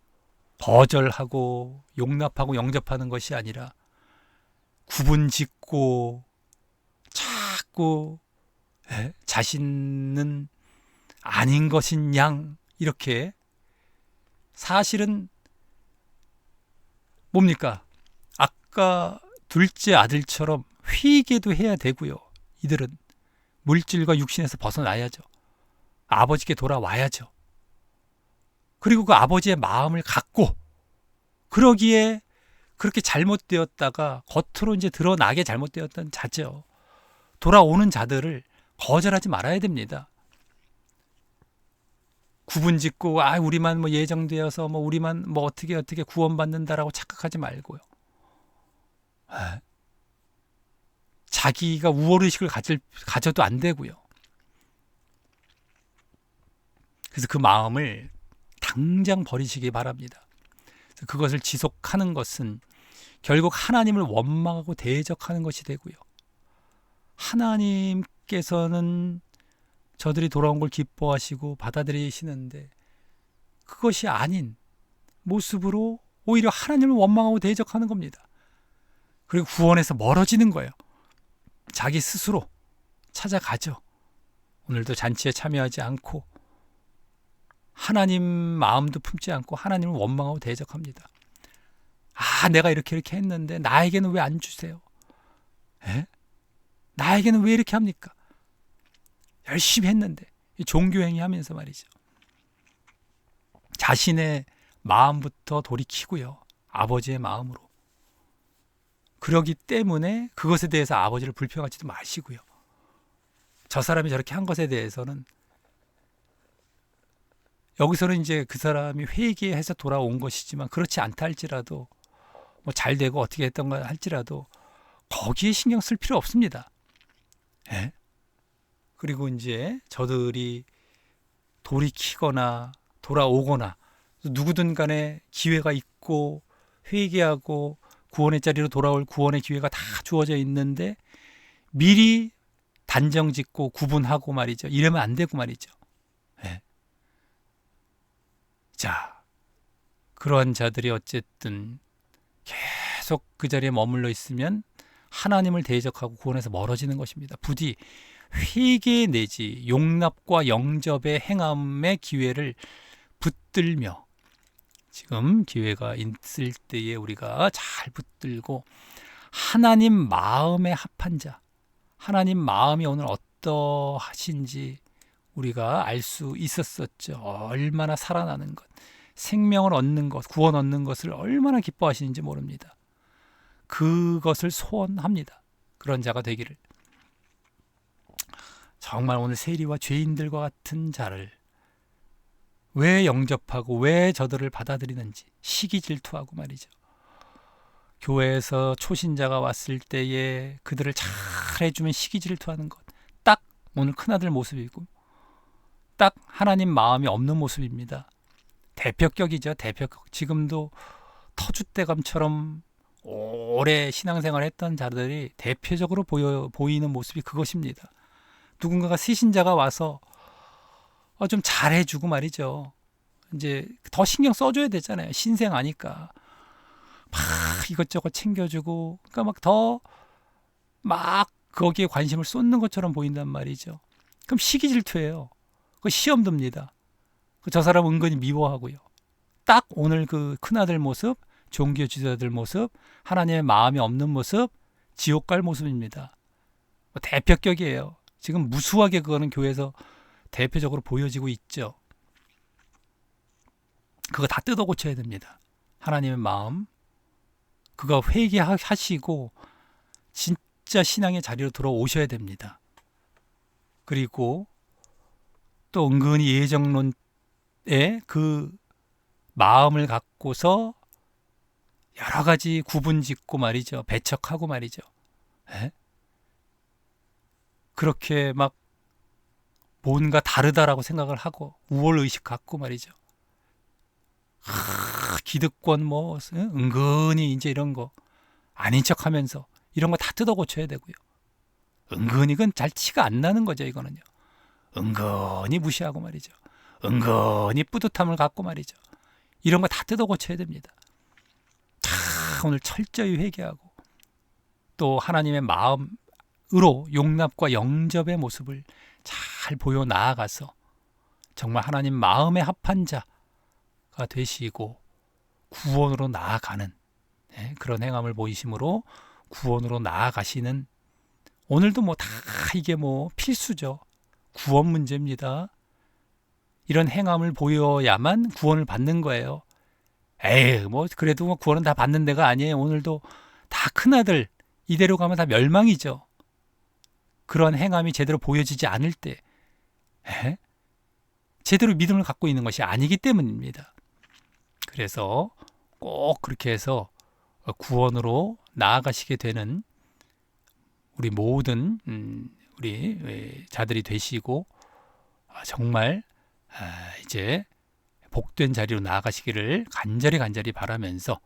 거절하고 용납하고 영접하는 것이 아니라 구분짓고 자꾸 자신은 아닌 것인 양 이렇게 사실은 뭡니까? 아까 둘째 아들처럼 회개도 해야 되고요. 이들은 물질과 육신에서 벗어나야죠. 아버지께 돌아와야죠. 그리고 그 아버지의 마음을 갖고 그러기에 그렇게 잘못되었다가 겉으로 이제 드러나게 잘못되었던 자죠. 돌아오는 자들을 거절하지 말아야 됩니다. 구분짓고 우리만 뭐 예정되어서 뭐 우리만 뭐 어떻게 구원받는다라고 착각하지 말고요. 자기가 우월의식을 가져도 안 되고요. 그래서 그 마음을 당장 버리시기 바랍니다. 그것을 지속하는 것은 결국 하나님을 원망하고 대적하는 것이 되고요. 하나님께서는 저들이 돌아온 걸 기뻐하시고 받아들이시는데 그것이 아닌 모습으로 오히려 하나님을 원망하고 대적하는 겁니다. 그리고 구원에서 멀어지는 거예요. 자기 스스로 찾아가죠. 오늘도 잔치에 참여하지 않고 하나님 마음도 품지 않고 하나님을 원망하고 대적합니다. 내가 이렇게 했는데 나에게는 왜 안 주세요? 나에게는 왜 이렇게 합니까? 열심히 했는데 종교행위 하면서 말이죠. 자신의 마음부터 돌이키고요. 아버지의 마음으로. 그러기 때문에 그것에 대해서 아버지를 불평하지도 마시고요. 저 사람이 저렇게 한 것에 대해서는 여기서는 이제 그 사람이 회개해서 돌아온 것이지만 그렇지 않다 할지라도 뭐 잘 되고 어떻게 했던 거 할지라도 거기에 신경 쓸 필요 없습니다. 그리고 이제 저들이 돌이키거나 돌아오거나 누구든 간에 기회가 있고 회개하고 구원의 자리로 돌아올 구원의 기회가 다 주어져 있는데 미리 단정짓고 구분하고 말이죠. 이러면 안 되고 말이죠. 자, 그러한 자들이 어쨌든 계속 그 자리에 머물러 있으면 하나님을 대적하고 구원에서 멀어지는 것입니다. 부디 회개 내지 용납과 영접의 행함의 기회를 붙들며 지금 기회가 있을 때에 우리가 잘 붙들고 하나님 마음에 합한 자, 하나님 마음이 오늘 어떠하신지 우리가 알 수 있었었죠. 얼마나 살아나는 것, 생명을 얻는 것, 구원 얻는 것을 얼마나 기뻐하시는지 모릅니다. 그것을 소원합니다. 그런 자가 되기를. 정말 오늘 세리와 죄인들과 같은 자를 왜 영접하고 왜 저들을 받아들이는지 시기 질투하고 말이죠. 교회에서 초신자가 왔을 때에 그들을 잘 해주면 시기 질투하는 것. 딱 오늘 큰아들 모습이고 딱 하나님 마음이 없는 모습입니다. 대표격이죠. 대표격. 지금도 터줏대감처럼 오래 신앙생활을 했던 자들이 대표적으로 보이는 모습이 그것입니다. 누군가가 시신자가 와서 좀 잘해주고 말이죠. 이제 더 신경 써줘야 되잖아요. 신생 아니까 막 이것저것 챙겨주고, 그러니까 막 거기에 관심을 쏟는 것처럼 보인단 말이죠. 그럼 시기 질투예요. 그 시험 듭니다. 저 사람 은근히 미워하고요. 딱 오늘 그 큰아들 모습, 종교 지도자들 모습, 하나님의 마음이 없는 모습, 지옥 갈 모습입니다. 대표격이에요. 지금 무수하게 그거는 교회에서 대표적으로 보여지고 있죠. 그거 다 뜯어 고쳐야 됩니다. 하나님의 마음, 그거 회개하시고 진짜 신앙의 자리로 들어오셔야 됩니다. 그리고 또 은근히 예정론에 그 마음을 갖고서 여러 가지 구분짓고 말이죠. 배척하고 말이죠. 그렇게 막 뭔가 다르다라고 생각을 하고 우월의식 갖고 말이죠. 기득권 은근히 이제 이런 거 아닌 척하면서 이런 거 다 뜯어 고쳐야 되고요. 은근히 그건 잘 티가 안 나는 거죠. 이거는요. 은근히 무시하고 말이죠. 은근히 뿌듯함을 갖고 말이죠. 이런 거 다 뜯어 고쳐야 됩니다. 다 오늘 철저히 회개하고 또 하나님의 마음으로 용납과 영접의 모습을 잘 보여 나아가서 정말 하나님 마음에 합한 자가 되시고 구원으로 나아가는 그런 행함을 보이심으로 구원으로 나아가시는, 오늘도 뭐 다 이게 뭐 필수죠. 구원 문제입니다. 이런 행함을 보여야만 구원을 받는 거예요. 에이, 뭐 그래도 뭐 구원은 다 받는 데가 아니에요. 오늘도 다 큰아들 이대로 가면 다 멸망이죠. 그런 행함이 제대로 보여지지 않을 때 제대로 믿음을 갖고 있는 것이 아니기 때문입니다. 그래서 꼭 그렇게 해서 구원으로 나아가시게 되는 우리 모든 우리 자들이 되시고 정말 이제 복된 자리로 나아가시기를 간절히 바라면서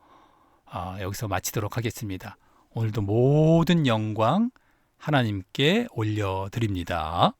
여기서 마치도록 하겠습니다. 오늘도 모든 영광 하나님께 올려드립니다.